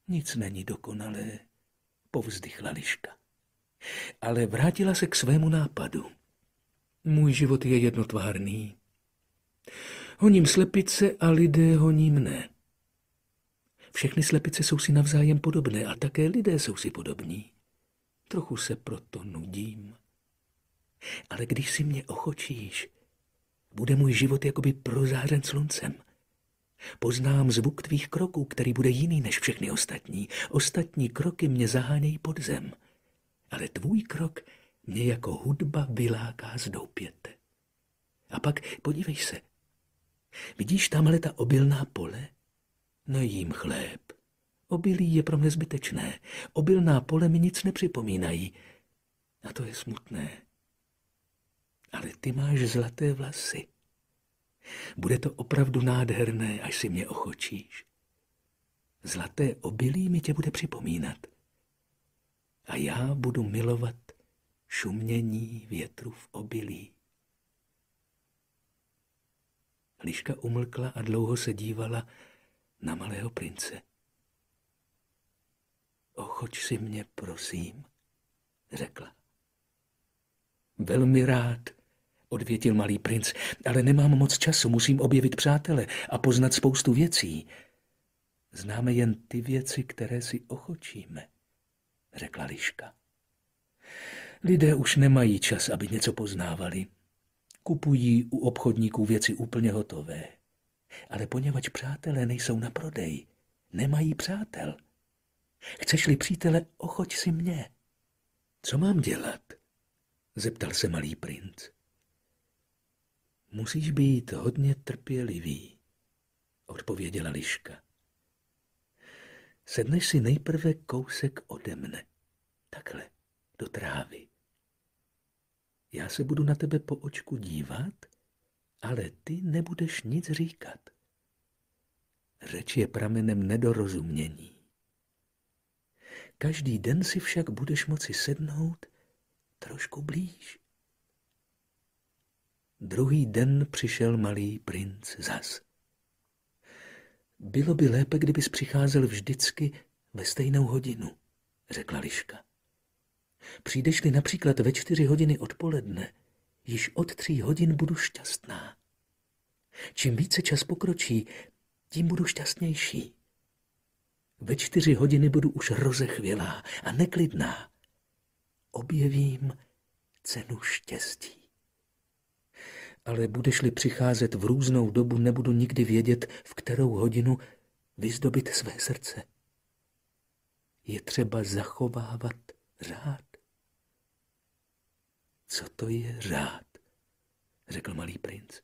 S1: Nic není dokonalé, povzdychla liška. Ale vrátila se k svému nápadu. Můj život je jednotvárný. Honím slepice a lidé honí mne. Všechny slepice jsou si navzájem podobné a také lidé jsou si podobní. Trochu se proto nudím. Ale když si mě ochočíš, bude můj život jakoby prozářen sluncem. Poznám zvuk tvých kroků, který bude jiný než všechny ostatní. Ostatní kroky mě zahánějí pod zem. Ale tvůj krok mě jako hudba vyláká z doupěte. A pak podívej se. Vidíš tamhle ta obilná pole? Nejím chléb. Obilí je pro mne zbytečné. Obilná pole mi nic nepřipomínají. A to je smutné. Ale ty máš zlaté vlasy. Bude to opravdu nádherné, až si mě ochočíš. Zlaté obilí mi tě bude připomínat. A já budu milovat šumění větru v obilí. Liška umlkla a dlouho se dívala na malého prince. Ochoč si mě, prosím, řekla. Velmi rád, odvětil malý princ, ale nemám moc času, musím objevit přátele a poznat spoustu věcí. Známe jen ty věci, které si ochočíme, řekla liška. Lidé už nemají čas, aby něco poznávali. Kupují u obchodníků věci úplně hotové. Ale poněvadž přátelé nejsou na prodej, nemají přátel. Chceš-li přítele, ochoť si mě. Co mám dělat? Zeptal se malý princ. Musíš být hodně trpělivý, odpověděla liška. Sedneš si nejprve kousek ode mne, takhle, do trávy. Já se budu na tebe po očku dívat, ale ty nebudeš nic říkat. Řeč je pramenem nedorozumění. Každý den si však budeš moci sednout trošku blíž. Druhý den přišel malý princ zas. Bylo by lépe, kdybys přicházel vždycky ve stejnou hodinu, řekla liška. Přijdeš-li například ve 4 hodiny odpoledne, již od 3 hodin budu šťastná. Čím více čas pokročí, tím budu šťastnější. Ve 4 hodiny budu už rozechvělá a neklidná. Objevím cenu štěstí. Ale budeš-li přicházet v různou dobu, nebudu nikdy vědět, v kterou hodinu vyzdobit své srdce. Je třeba zachovávat řád. Co to je řád? Řekl malý princ.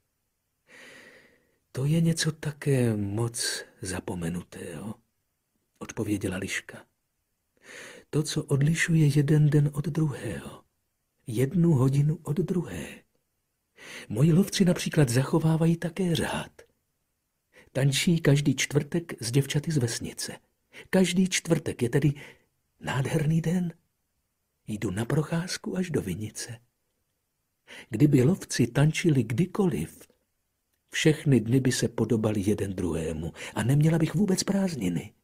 S1: To je něco také moc zapomenutého, odpověděla liška. To, co odlišuje jeden den od druhého, 1 hodinu od druhé. Moji lovci například zachovávají také řád. Tančí každý čtvrtek s děvčaty z vesnice. Každý čtvrtek je tedy nádherný den. Jdu na procházku až do vinice. Kdyby lovci tančili kdykoliv, všechny dny by se podobaly jeden druhému a neměla bych vůbec prázdniny.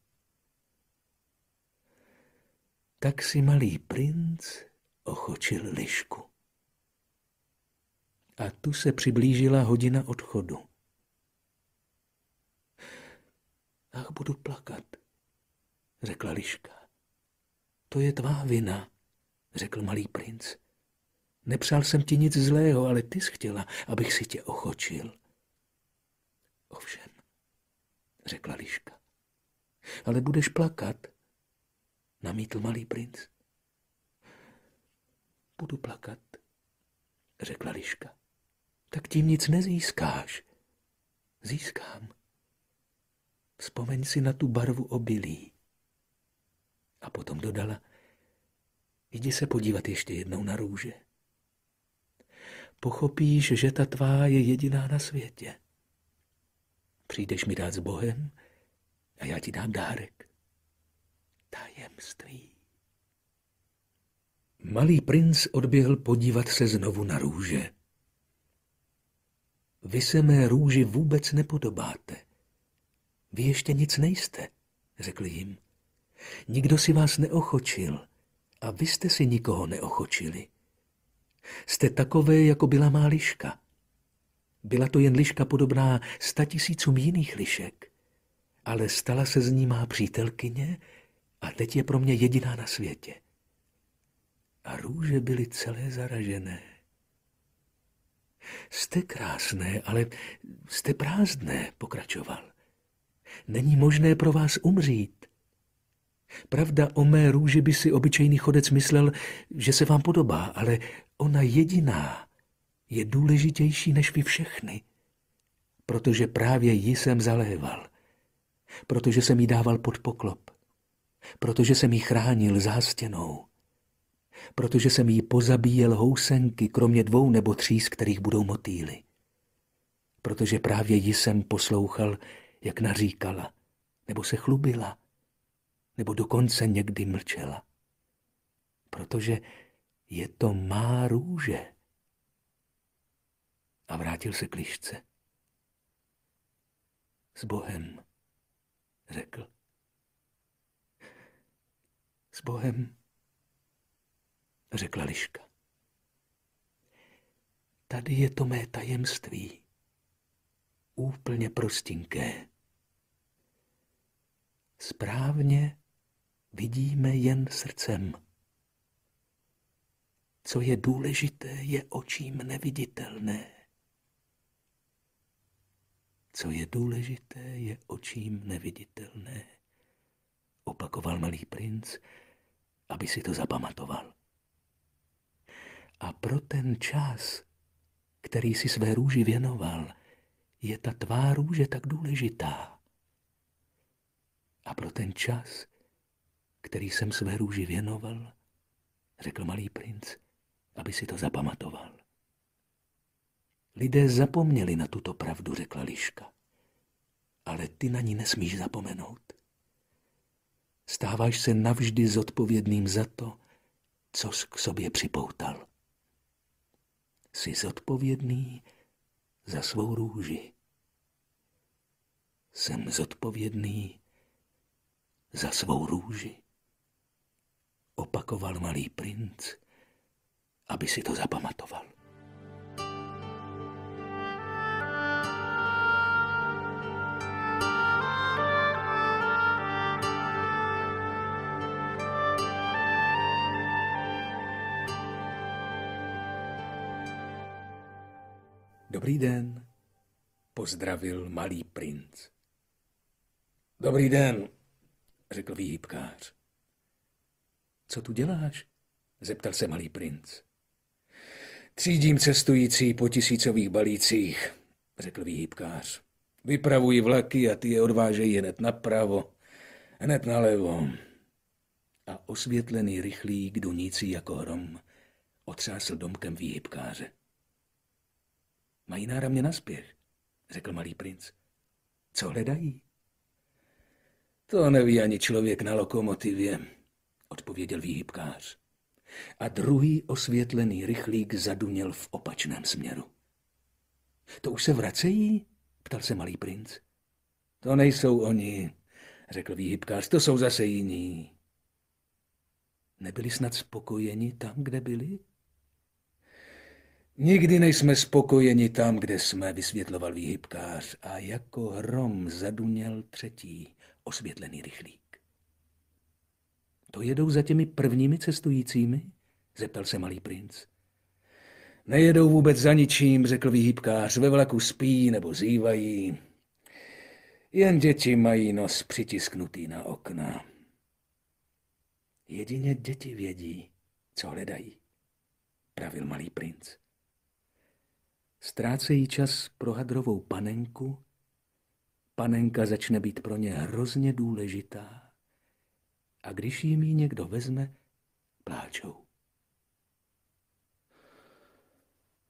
S1: Tak si malý princ ochočil lišku. A tu se přiblížila hodina odchodu. Ach, budu plakat, řekla liška. To je tvá vina, řekl malý princ. Nepřál jsem ti nic zlého, ale ty jsi chtěla, abych si tě ochočil. Ovšem, řekla liška. Ale budeš plakat, namítl malý princ. Budu plakat, řekla liška. Tak tím nic nezískáš. Získám. Vzpomeň si na tu barvu obilí. A potom dodala, jdi se podívat ještě jednou na růže. Pochopíš, že ta tvá je jediná na světě. Přijdeš mi dát s Bohem a já ti dám dárek. Tajemství. Malý princ odběhl podívat se znovu na růže. Vy se mé růži vůbec nepodobáte. Vy ještě nic nejste, řekl jim. Nikdo si vás neochočil a vy jste si nikoho neochočili. Jste takové, jako byla má liška. Byla to jen liška podobná 100 000 jiných lišek, ale stala se z ní má přítelkyně a teď je pro mě jediná na světě. A růže byly celé zaražené. Jste krásné, ale jste prázdné, pokračoval. Není možné pro vás umřít. Pravda, o mé růži by si obyčejný chodec myslel, že se vám podobá, ale ona jediná je důležitější než vy všechny, protože právě ji jsem zaléval, protože jsem jí dával pod poklop, protože jsem jí chránil zástěnou, protože jsem jí pozabíjel housenky, kromě 2 nebo 3, z kterých budou motýly, protože právě ji jsem poslouchal, jak naříkala, nebo se chlubila, nebo dokonce někdy mlčela. Protože je to má růže. A vrátil se k lišce. S Bohem, řekl. S Bohem, řekla liška. Tady je to mé tajemství. Úplně prostinké. Správně vidíme jen srdcem. Co je důležité, je očím neviditelné. Co je důležité, je očím neviditelné, opakoval malý princ, aby si to zapamatoval. A pro ten čas, který si své růži věnoval, je ta tvá růže tak důležitá. A pro ten čas, který jsem své růži věnoval, řekl malý princ, aby si to zapamatoval. Lidé zapomněli na tuto pravdu, řekla liška. Ale ty na ní nesmíš zapomenout. Stáváš se navždy zodpovědným za to, co jsi k sobě připoutal. Jsi zodpovědný za svou růži. Jsem zodpovědný za svou růži, opakoval malý princ, aby si to zapamatoval. Dobrý den, pozdravil malý princ. Dobrý den, řekl výhybkář. Co tu děláš? Zeptal se malý princ. Třídím cestující po 1000 balících, řekl výhybkář. Vypravují vlaky a ty je odvážejí hned napravo, hned nalevo. A osvětlený rychlík, dunící jako hrom, otřásl domkem výhybkáře. Mají náramně na spěch, řekl malý princ. Co hledají? To neví ani člověk na lokomotivě, odpověděl výhybkář. a druhý osvětlený rychlík zaduněl v opačném směru. To už se vracejí? Ptal se malý princ. To nejsou oni, řekl výhybkář, to jsou zase jiní. Nebyli snad spokojeni tam, kde byli? Nikdy nejsme spokojeni tam, kde jsme, vysvětloval výhybkář a jako hrom zaduněl třetí osvětlený rychlík. To jedou za těmi prvními cestujícími? Zeptal se malý princ. Nejedou vůbec za ničím, řekl výhybkář, ve vlaku spí nebo zývají. Jen děti mají nos přitisknutý na okna. Jedině děti vědí, co hledají, pravil malý princ. Ztrácejí čas pro hadrovou panenku, panenka začne být pro ně hrozně důležitá a když jim ji někdo vezme, pláčou.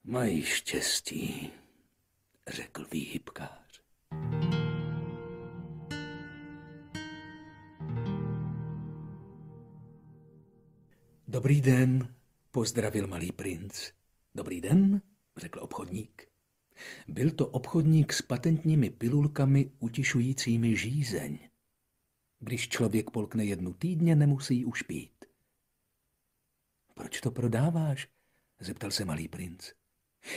S1: Mají štěstí, řekl výhybkář. Dobrý den, pozdravil malý princ. Dobrý den, řekl obchodník. Byl to obchodník s patentními pilulkami utišujícími žízeň. Když člověk polkne jednu týdně, nemusí už pít. Proč to prodáváš? Zeptal se malý princ.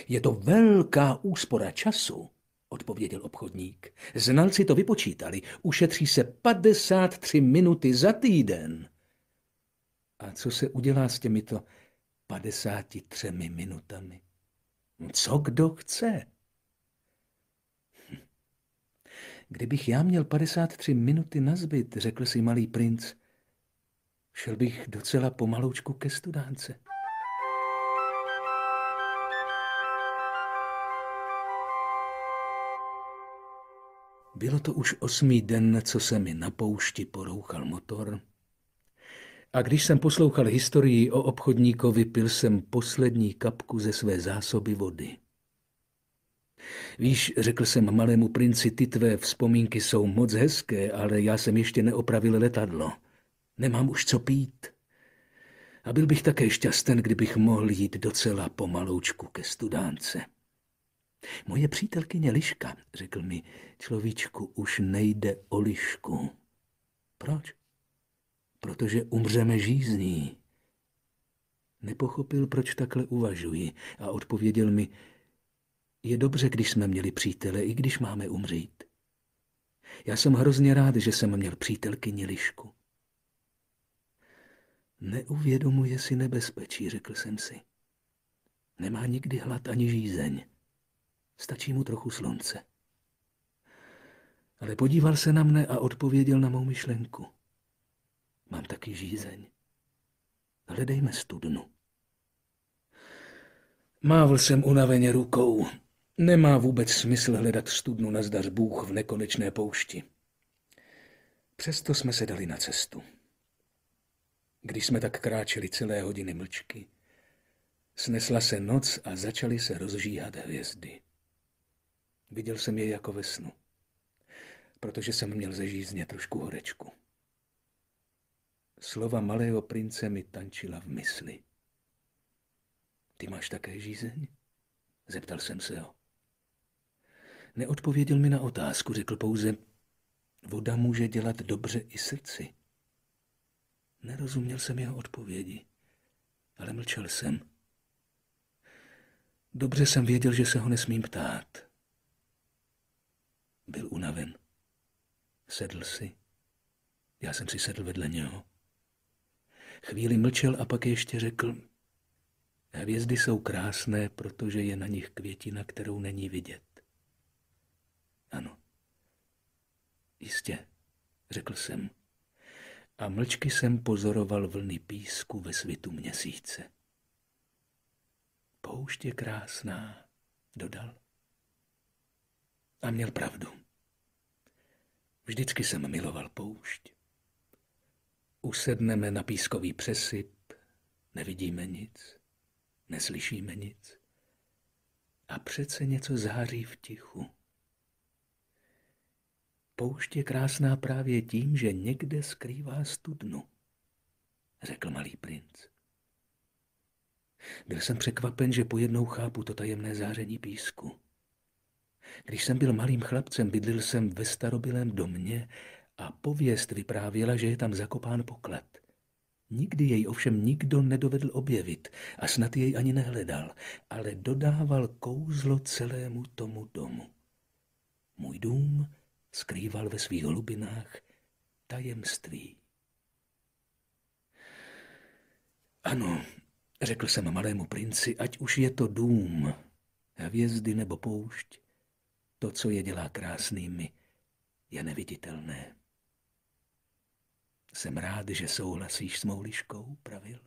S1: Je to velká úspora času, odpověděl obchodník. Znalci to vypočítali, ušetří se 53 minuty za týden. A co se udělá s těmito 53 minutami? Co kdo chce? Kdybych já měl 53 minuty nazbyt, řekl si malý princ, šel bych docela pomaloučku ke studánce. Bylo to už 8. den, co se mi na poušti porouchal motor. A když jsem poslouchal historii o obchodníkovi, pil jsem poslední kapku ze své zásoby vody. Víš, řekl jsem malému princi, ty tvé vzpomínky jsou moc hezké, ale já jsem ještě neopravil letadlo. Nemám už co pít. A byl bych také šťasten, kdybych mohl jít docela pomaloučku ke studánce. Moje přítelkyně Liška, řekl mi, človíčku, už nejde o Lišku. Proč? Protože umřeme žízní. Nepochopil, proč takhle uvažuji a odpověděl mi, je dobře, když jsme měli přítele, i když máme umřít. Já jsem hrozně rád, že jsem měl přítelkyni Lišku. Neuvědomuje si nebezpečí, řekl jsem si. Nemá nikdy hlad ani žízeň. Stačí mu trochu slunce. Ale podíval se na mne a odpověděl na mou myšlenku. Mám taky žízeň. Hledejme studnu. Mávl jsem unaveně rukou. Nemá vůbec smysl hledat studnu nazdař Bůh v nekonečné poušti. Přesto jsme se dali na cestu. Když jsme tak kráčeli celé hodiny mlčky, snesla se noc a začaly se rozžíhat hvězdy. Viděl jsem je jako ve snu, protože jsem měl ze žízně trošku horečku. Slova malého prince mi tančila v mysli. Ty máš také žízeň? Zeptal jsem se ho. Neodpověděl mi na otázku, řekl pouze, voda může dělat dobře i srdci. Nerozuměl jsem jeho odpovědi, ale mlčel jsem. Dobře jsem věděl, že se ho nesmím ptát. Byl unaven. Sedl si. Já jsem si sedl vedle něho. Chvíli mlčel a pak ještě řekl, hvězdy jsou krásné, protože je na nich květina, kterou není vidět. Ano. Jistě, řekl jsem. A mlčky jsem pozoroval vlny písku ve svitu měsíce. Poušť je krásná, dodal. A měl pravdu. Vždycky jsem miloval poušť. Usedneme na pískový přesyp, nevidíme nic, neslyšíme nic. A přece něco září v tichu. Poušť je krásná právě tím, že někde skrývá studnu, řekl malý princ. Byl jsem překvapen, že pojednou chápu to tajemné záření písku. Když jsem byl malým chlapcem, bydlel jsem ve starobylém domě a pověst vyprávěla, že je tam zakopán poklad. Nikdy jej ovšem nikdo nedovedl objevit a snad jej ani nehledal, ale dodával kouzlo celému tomu domu. Můj dům skrýval ve svých hlubinách tajemství. Ano, řekl jsem malému princi, ať už je to dům, hvězdy nebo poušť, to, co je dělá krásnými, je neviditelné. Jsem rád, že souhlasíš s mou liškou, pravil.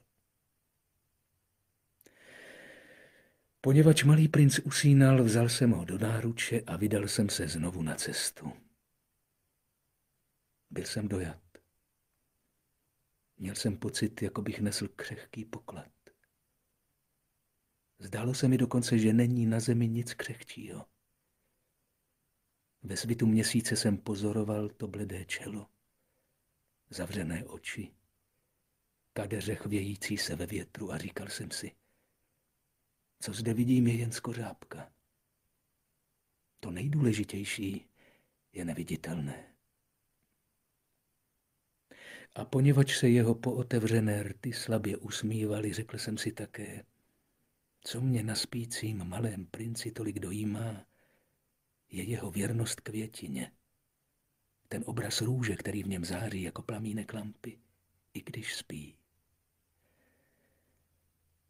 S1: Poněvadž malý princ usínal, vzal jsem ho do náruče a vydal jsem se znovu na cestu. Byl jsem dojat. Měl jsem pocit, jako bych nesl křehký poklad. Zdálo se mi dokonce, že není na zemi nic křehčího. Ve svitu měsíce jsem pozoroval to bledé čelo, zavřené oči, kadeře chvějící se ve větru a říkal jsem si, co zde vidím, je jen skořápka. To nejdůležitější je neviditelné. A poněvadž se jeho pootevřené rty slabě usmívaly, řekl jsem si také, co mě na spícím malém princi tolik dojímá, je jeho věrnost květině. Ten obraz růže, který v něm září jako plamínek lampy, i když spí.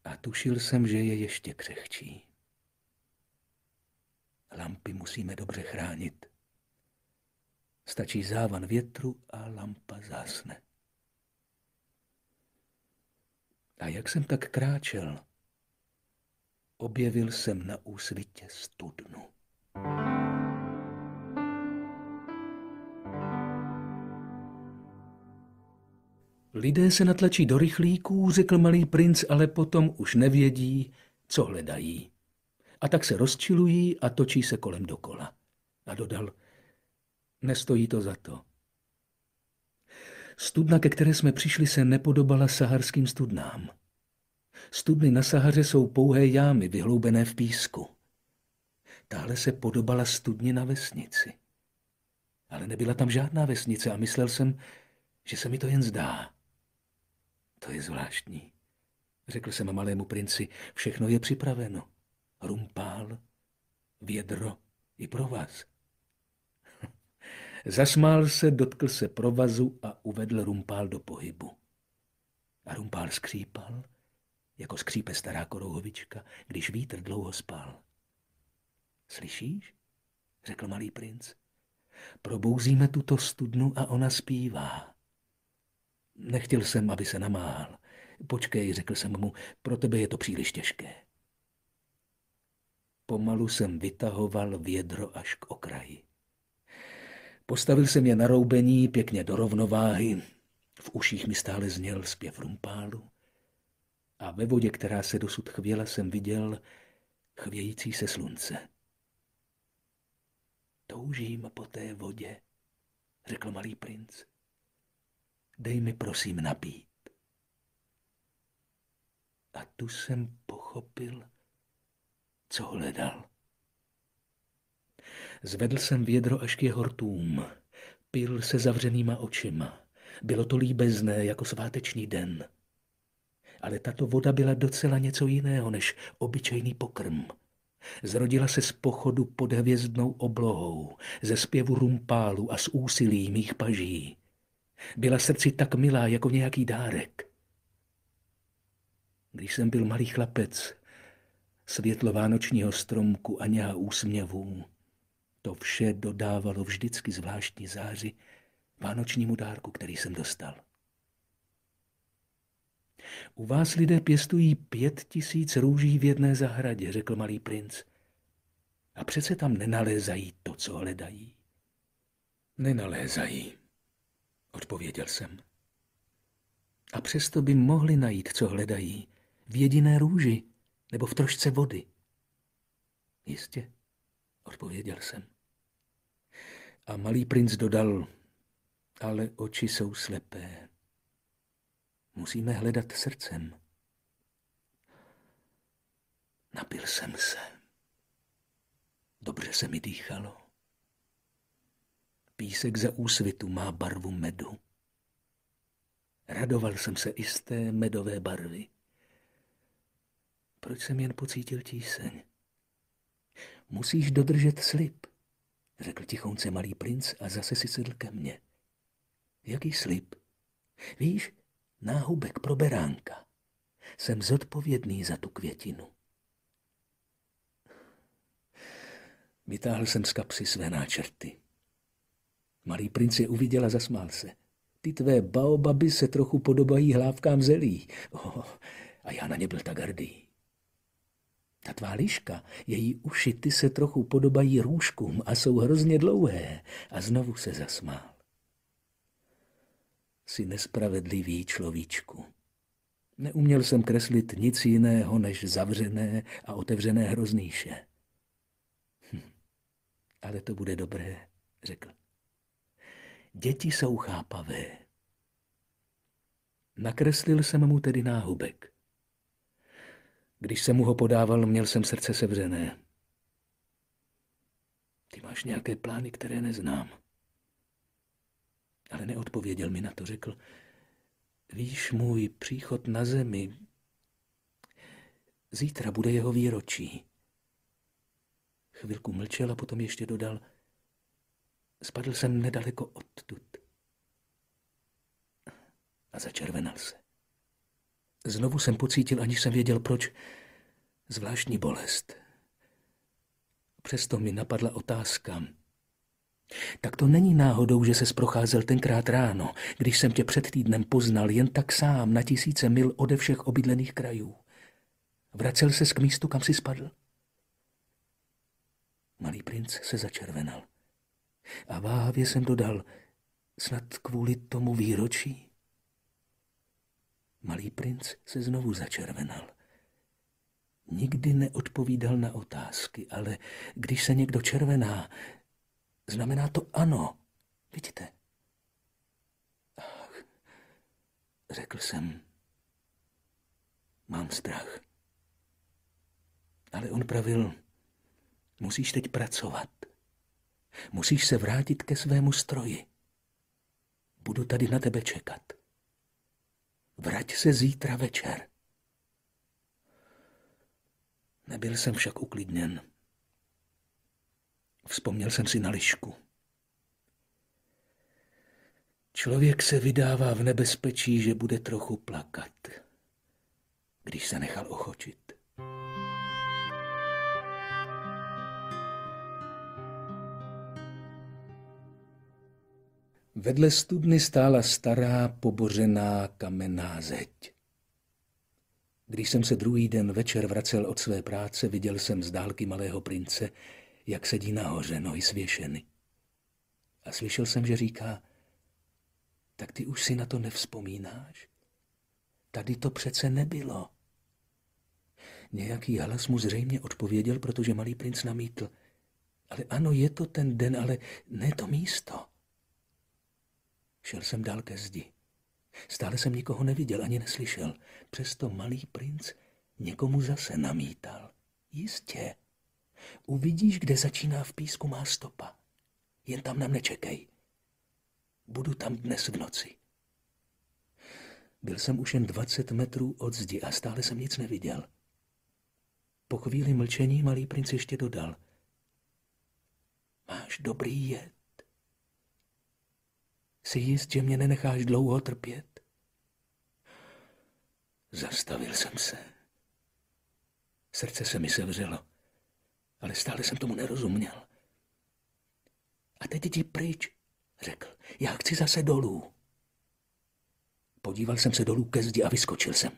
S1: A tušil jsem, že je ještě křehčí. Lampy musíme dobře chránit. Stačí závan větru a lampa zhasne. A jak jsem tak kráčel, objevil jsem na úsvitě studnu. Lidé se natlačí do rychlíků, řekl malý princ, ale potom už nevědí, co hledají. A tak se rozčilují a točí se kolem dokola. A dodal, nestojí to za to. Studna, ke které jsme přišli, se nepodobala saharským studnám. Studny na Sahaře jsou pouhé jámy, vyhloubené v písku. Tahle se podobala studni na vesnici. Ale nebyla tam žádná vesnice a myslel jsem, že se mi to jen zdá. To je zvláštní, řekl jsem malému princi, všechno je připraveno. Rumpál, vědro i provaz. Zasmál se, dotkl se provazu a uvedl rumpál do pohybu. A rumpál skřípal, jako skřípe stará korouhovička, když vítr dlouho spal. Slyšíš? Řekl malý princ. Probouzíme tuto studnu a ona zpívá. Nechtěl jsem, aby se namáhal. Počkej, řekl jsem mu, pro tebe je to příliš těžké. Pomalu jsem vytahoval vědro až k okraji. Postavil jsem je na roubení, pěkně do rovnováhy. V uších mi stále zněl zpěv rumpálu. A ve vodě, která se dosud chvěla, jsem viděl chvějící se slunce. Toužím po té vodě, řekl malý princ. Dej mi prosím napít. A tu jsem pochopil, co hledal. Zvedl jsem vědro až k jeho rtům, pil se zavřenýma očima. Bylo to líbezné jako sváteční den. Ale tato voda byla docela něco jiného než obyčejný pokrm. Zrodila se z pochodu pod hvězdnou oblohou, ze zpěvu rumpálu a z úsilí mých paží. Byla srdci tak milá jako nějaký dárek. Když jsem byl malý chlapec, světlo vánočního stromku a něha úsměvů, to vše dodávalo vždycky zvláštní záři vánočnímu dárku, který jsem dostal. U vás lidé pěstují 5000 růží v jedné zahradě, řekl malý princ. A přece tam nenalézají to, co hledají. Nenalézají, odpověděl jsem. A přesto by mohli najít, co hledají, v jediné růži nebo v trošce vody. Jistě, odpověděl jsem. A malý princ dodal, ale oči jsou slepé. Musíme hledat srdcem. Napil jsem se. Dobře se mi dýchalo. Písek za úsvitu má barvu medu. Radoval jsem se i z té medové barvy. Proč jsem jen pocítil tíseň? Musíš dodržet slib, řekl tichonce malý princ a zase si sedl ke mně. Jaký slib? Víš, náhubek pro beránka. Jsem zodpovědný za tu květinu. Vytáhl jsem z kapsy své náčrty. Malý princ je uviděl a zasmál se. Ty tvé baobaby se trochu podobají hlávkám zelí. A já na ně byl tak hrdý. Ta tvá liška, její uši, ty se trochu podobají růžkům a jsou hrozně dlouhé. A znovu se zasmál. Jsi nespravedlivý, človíčku. Neuměl jsem kreslit nic jiného než zavřené a otevřené hroznýše. Ale to bude dobré, řekl. Děti jsou chápavé. Nakreslil jsem mu tedy náhubek. Když jsem mu ho podával, měl jsem srdce sevřené. Ty máš nějaké plány, které neznám. Ale neodpověděl mi na to, řekl, víš, můj příchod na zemi, zítra bude jeho výročí. Chvilku mlčel a potom ještě dodal, spadl jsem nedaleko odtud. A začervenal se. Znovu jsem pocítil, aniž jsem věděl proč, zvláštní bolest. Přesto mi napadla otázka. Tak to není náhodou, že ses procházel tenkrát ráno, když jsem tě před týdnem poznal jen tak sám na tisíce mil ode všech obydlených krajů. Vracel ses k místu, kam si spadl? Malý princ se začervenal. A váhavě jsem dodal, snad kvůli tomu výročí? Malý princ se znovu začervenal. Nikdy neodpovídal na otázky, ale když se někdo červená, znamená to ano. Vidíte? Ach, řekl jsem, mám strach. Ale on pravil, musíš teď pracovat. Musíš se vrátit ke svému stroji. Budu tady na tebe čekat. Vrať se zítra večer. Nebyl jsem však uklidněn. Vzpomněl jsem si na lišku. Člověk se vydává v nebezpečí, že bude trochu plakat, když se nechal ochočit. Vedle studny stála stará, pobořená kamenná zeď. Když jsem se druhý den večer vracel od své práce, viděl jsem z dálky malého prince, jak sedí nahoře, nohy svěšeny. A slyšel jsem, že říká, tak ty už si na to nevzpomínáš? Tady to přece nebylo. Nějaký hlas mu zřejmě odpověděl, protože malý princ namítl. Ale ano, je to ten den, ale ne to místo. Šel jsem dál ke zdi. Stále jsem nikoho neviděl ani neslyšel. Přesto malý princ někomu zase namítal. Jistě. Uvidíš, kde začíná v písku má stopa. Jen tam nám nečekej. Budu tam dnes v noci. Byl jsem už jen 20 metrů od zdi a stále jsem nic neviděl. Po chvíli mlčení malý princ ještě dodal. Máš dobrý jed. Jsi jist, že mě nenecháš dlouho trpět? Zastavil jsem se. Srdce se mi sevřelo, ale stále jsem tomu nerozuměl. A teď jdi pryč, řekl. Já chci zase dolů. Podíval jsem se dolů ke zdi a vyskočil jsem.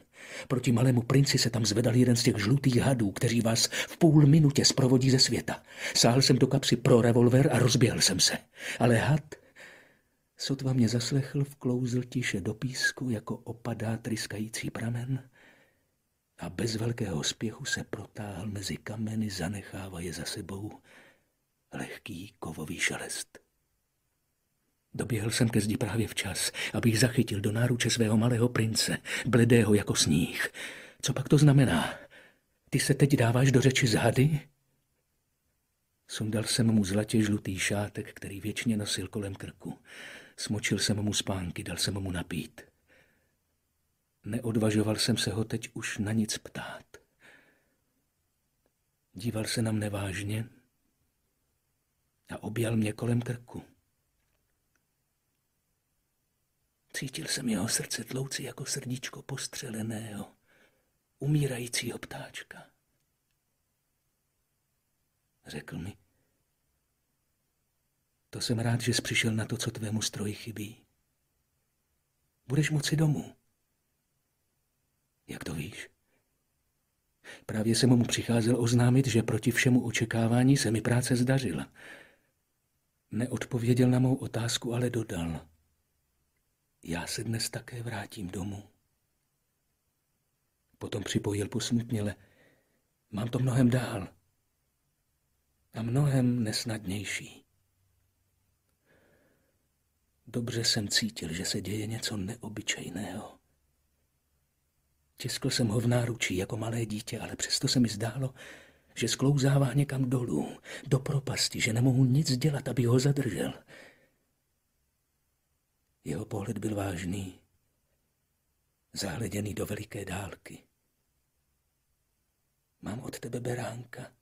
S1: Proti malému princi se tam zvedal jeden z těch žlutých hadů, kteří vás v půl minutě zprovodí ze světa. Sáhl jsem do kapsy pro revolver a rozběhl jsem se. Ale had, sotva mě zaslechl, vklouzl tiše do písku, jako opadá tryskající pramen a bez velkého spěchu se protáhl mezi kameny, zanechává je za sebou lehký kovový šelest. Doběhl jsem ke zdi právě včas, abych zachytil do náruče svého malého prince, bledého jako sníh. Co pak to znamená? Ty se teď dáváš do řeči zády? Sundal jsem mu zlatě žlutý šátek, který věčně nosil kolem krku. Smočil jsem mu spánky, dal jsem mu napít. Neodvažoval jsem se ho teď už na nic ptát. Díval se na mne vážně a objal mě kolem krku. Cítil jsem jeho srdce tlouci jako srdíčko postřeleného, umírajícího ptáčka. Řekl mi: to jsem rád, že jsi přišel na to, co tvému stroji chybí. Budeš moci domů. Jak to víš? Právě jsem mu přicházel oznámit, že proti všemu očekávání se mi práce zdařila. Neodpověděl na mou otázku, ale dodal: já se dnes také vrátím domů. Potom připojil posmutněle: mám to mnohem dál a mnohem nesnadnější. Dobře jsem cítil, že se děje něco neobyčejného. Tiskl jsem ho v náručí jako malé dítě, ale přesto se mi zdálo, že sklouzává někam dolů, do propasti, že nemohu nic dělat, aby ho zadržel. Jeho pohled byl vážný, zahleděný do veliké dálky. Mám od tebe beránka.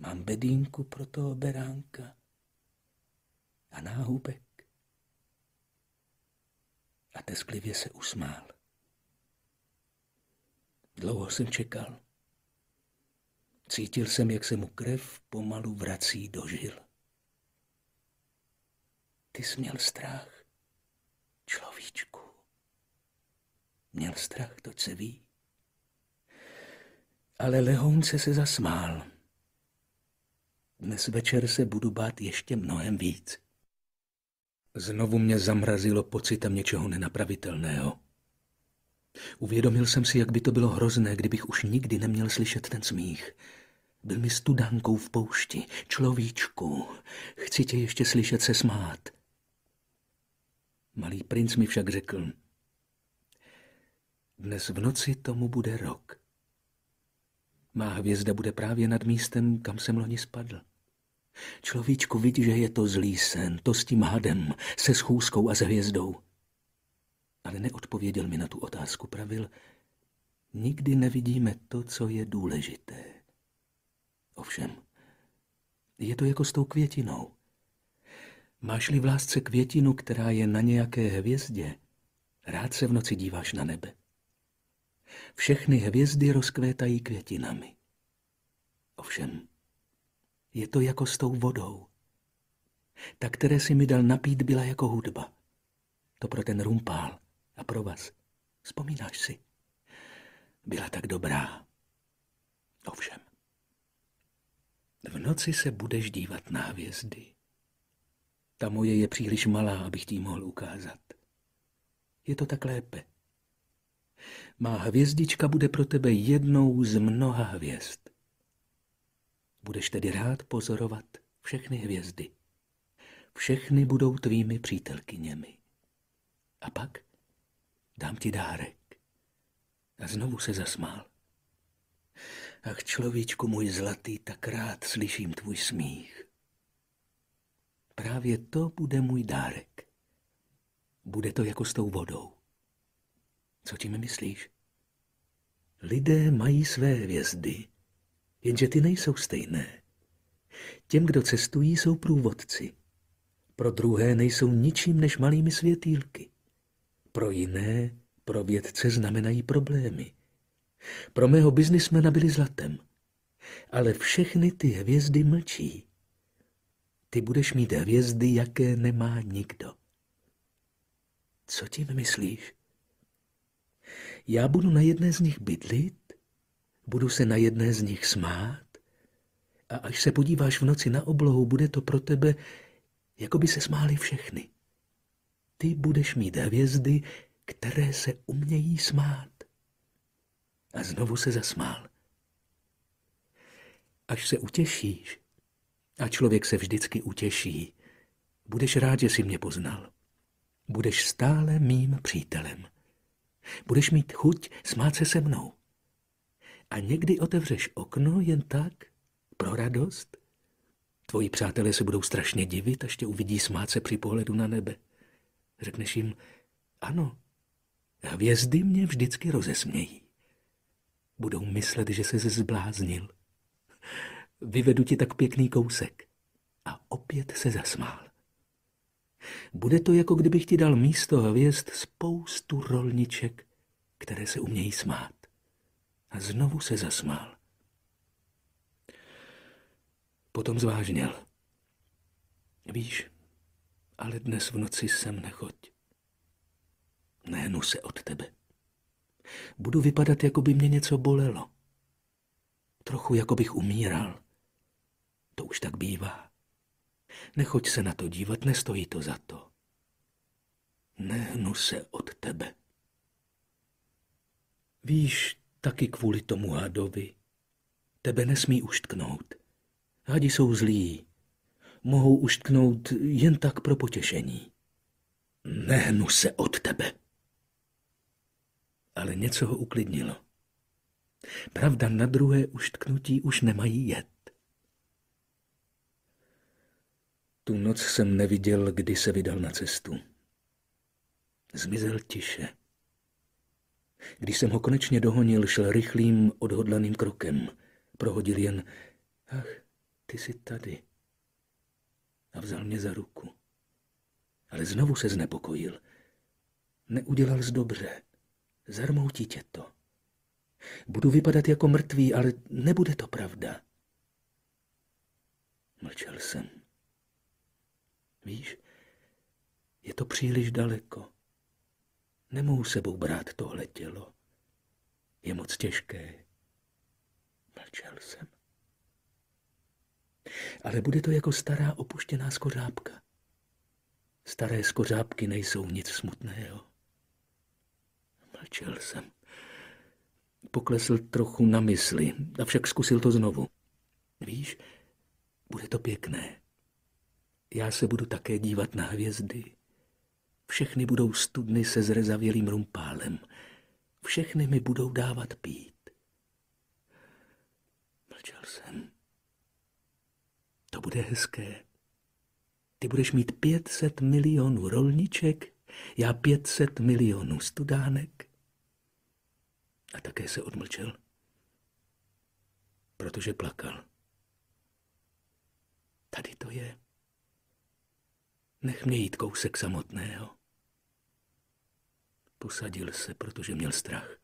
S1: Mám bedínku pro toho beránka a náhubek. A tesklivě se usmál. Dlouho jsem čekal. Cítil jsem, jak se mu krev pomalu vrací do žil. Ty jsi měl strach, človíčku. Měl strach, to se ví. Ale lehounce se zasmál. Dnes večer se budu bát ještě mnohem víc. Znovu mě zamrazilo pocitem něčeho nenapravitelného. Uvědomil jsem si, jak by to bylo hrozné, kdybych už nikdy neměl slyšet ten smích. Byl mi studánkou v poušti. Človíčku, chci tě ještě slyšet se smát. Malý princ mi však řekl: dnes v noci tomu bude rok. Má hvězda bude právě nad místem, kam jsem loni spadl. Človíčku, vidí, že je to zlý sen, to s tím hadem, se schůzkou a s hvězdou. Ale neodpověděl mi na tu otázku, pravil: nikdy nevidíme to, co je důležité. Ovšem, je to jako s tou květinou. Máš-li v lásce květinu, která je na nějaké hvězdě, rád se v noci díváš na nebe. Všechny hvězdy rozkvétají květinami. Ovšem, je to jako s tou vodou. Ta, které si mi dal napít, byla jako hudba. To pro ten rumpál a pro vás. Vzpomínáš si? Byla tak dobrá. Ovšem, v noci se budeš dívat na hvězdy. Ta moje je příliš malá, abych ti mohl ukázat. Je to tak lépe. Má hvězdička bude pro tebe jednou z mnoha hvězd. Budeš tedy rád pozorovat všechny hvězdy. Všechny budou tvými přítelkyněmi. A pak dám ti dárek. A znovu se zasmál. Ach, človíčku můj zlatý, tak rád slyším tvůj smích. Právě to bude můj dárek. Bude to jako s tou vodou. Co tím myslíš? Lidé mají své hvězdy, jenže ty nejsou stejné. Těm, kdo cestují, jsou průvodci. Pro druhé nejsou ničím než malými světýlky. Pro jiné, pro vědce znamenají problémy. Pro mého biznismena byly zlatem. Ale všechny ty hvězdy mlčí. Ty budeš mít hvězdy, jaké nemá nikdo. Co tím myslíš? Já budu na jedné z nich bydlit, budu se na jedné z nich smát a až se podíváš v noci na oblohu, bude to pro tebe, jako by se smály všechny. Ty budeš mít hvězdy, které se umějí smát. A znovu se zasmál. Až se utěšíš, a člověk se vždycky utěší, budeš rád, že jsi mě poznal. Budeš stále mým přítelem. Budeš mít chuť smát se se mnou. A někdy otevřeš okno jen tak, pro radost. Tvoji přátelé se budou strašně divit, až tě uvidí smát se při pohledu na nebe. Řekneš jim, ano, hvězdy mě vždycky rozesmějí. Budou myslet, že se zbláznil. Vyvedu ti tak pěkný kousek. A opět se zasmál. Bude to, jako kdybych ti dal místo hvězd spoustu rolniček, které se umějí smát. A znovu se zasmál. Potom zvážněl. Víš, ale dnes v noci sem nechoď. Nehnu se od tebe. Budu vypadat, jako by mě něco bolelo. Trochu, jako bych umíral. To už tak bývá. Nechoď se na to dívat, nestojí to za to. Nehnu se od tebe. Víš, taky kvůli tomu hadovi. Tebe nesmí uštknout. Hadi jsou zlí. Mohou uštknout jen tak pro potěšení. Nehnu se od tebe. Ale něco ho uklidnilo. Pravda, na druhé uštknutí už nemají jet. Tu noc jsem neviděl, kdy se vydal na cestu. Zmizel tiše. Když jsem ho konečně dohonil, šel rychlým, odhodlaným krokem. Prohodil jen, ach, ty jsi tady. A vzal mě za ruku. Ale znovu se znepokojil. Neudělal jsi dobře. Zarmoutí tě to. Budu vypadat jako mrtvý, ale nebude to pravda. Mlčel jsem. Víš, je to příliš daleko. Nemohu sebou brát tohle tělo. Je moc těžké. Mlčel jsem. Ale bude to jako stará opuštěná skořápka. Staré skořápky nejsou nic smutného. Mlčel jsem. Poklesl trochu na mysli, avšak zkusil to znovu. Víš, bude to pěkné. Já se budu také dívat na hvězdy. Všechny budou studny se zrezavělým rumpálem. Všechny mi budou dávat pít. Mlčel jsem. To bude hezké. Ty budeš mít 500 milionů rolniček, já 500 milionů studánek. A také se odmlčel, protože plakal. Tady to je. Nech mě jít kousek samotného. Posadil se, protože měl strach.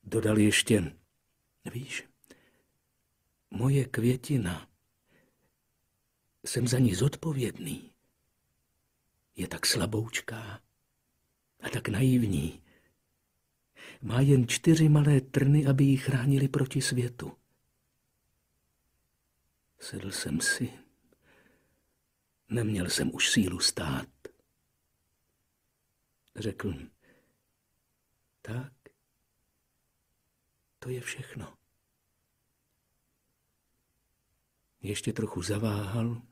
S1: Dodal ještě, víš, moje květina, jsem za ní zodpovědný. Je tak slaboučká a tak naivní. Má jen 4 malé trny, aby ji chránili proti světu. Sedl jsem si. Neměl jsem už sílu stát. Řekl, tak, to je všechno. Ještě trochu zaváhal,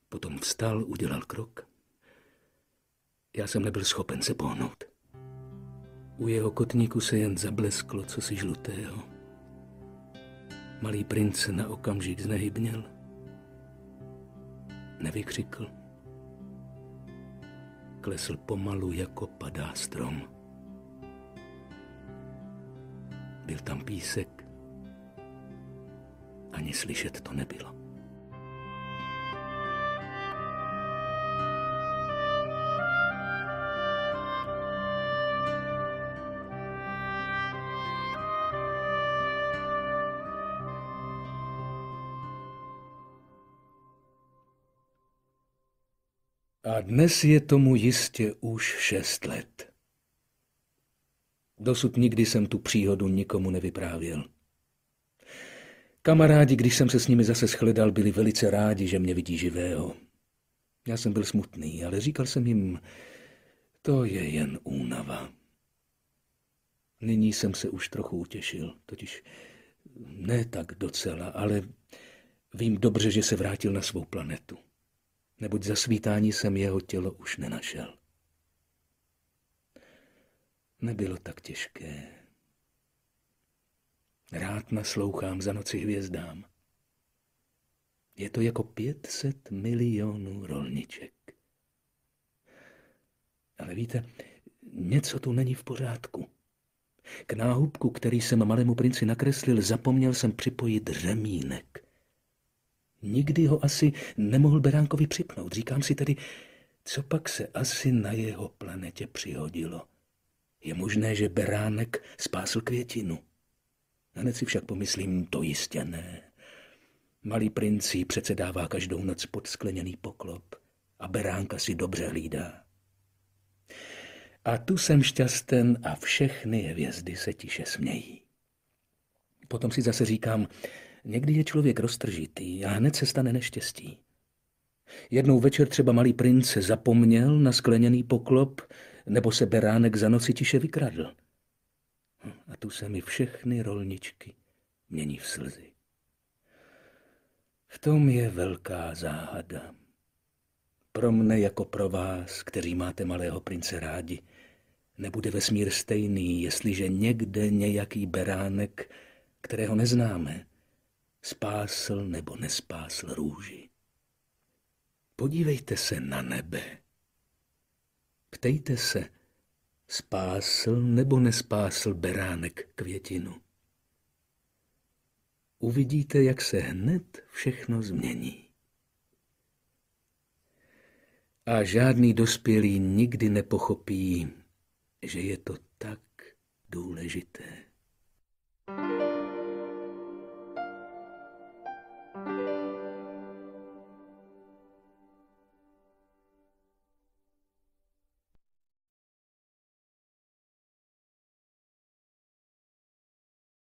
S1: potom vstal, udělal krok. Já jsem nebyl schopen se pohnout. U jeho kotníku se jen zablesklo cosi žlutého. Malý princ na okamžik znehybněl. Nevykřikl. Klesl pomalu, jako padá strom. Byl tam písek. Ani slyšet to nebylo. A dnes je tomu jistě už 6 let. Dosud nikdy jsem tu příhodu nikomu nevyprávěl. Kamarádi, když jsem se s nimi zase shledal, byli velice rádi, že mě vidí živého. Já jsem byl smutný, ale říkal jsem jim, to je jen únava. Nyní jsem se už trochu utěšil, totiž ne tak docela, ale vím dobře, že se vrátil na svou planetu. Neboť za svítání jsem jeho tělo už nenašel. Nebylo tak těžké. Rád naslouchám za noci hvězdám. Je to jako 500 milionů rolniček. Ale víte, něco tu není v pořádku. K náhubku, který jsem malému princi nakreslil, zapomněl jsem připojit řemínek. Nikdy ho asi nemohl beránkovi připnout. Říkám si tedy, co pak se asi na jeho planetě přihodilo. Je možné, že beránek spásl květinu. Hned si však pomyslím, to jistě ne. Malý princi přece dává každou noc pod skleněný poklop a beránka si dobře hlídá. A tu jsem šťasten a všechny hvězdy se tiše smějí. Potom si zase říkám, někdy je člověk roztržitý a hned se stane neštěstí. Jednou večer třeba malý princ se zapomněl na skleněný poklop, nebo se beránek za noci tiše vykradl. A tu se mi všechny rolničky mění v slzy. V tom je velká záhada. Pro mne jako pro vás, kteří máte malého prince rádi, nebude vesmír stejný, jestliže někde nějaký beránek, kterého neznáme, spásl nebo nespásl růži. Podívejte se na nebe. Ptejte se, spásl nebo nespásl beránek květinu. Uvidíte, jak se hned všechno změní. A žádný dospělý nikdy nepochopí, že je to tak důležité.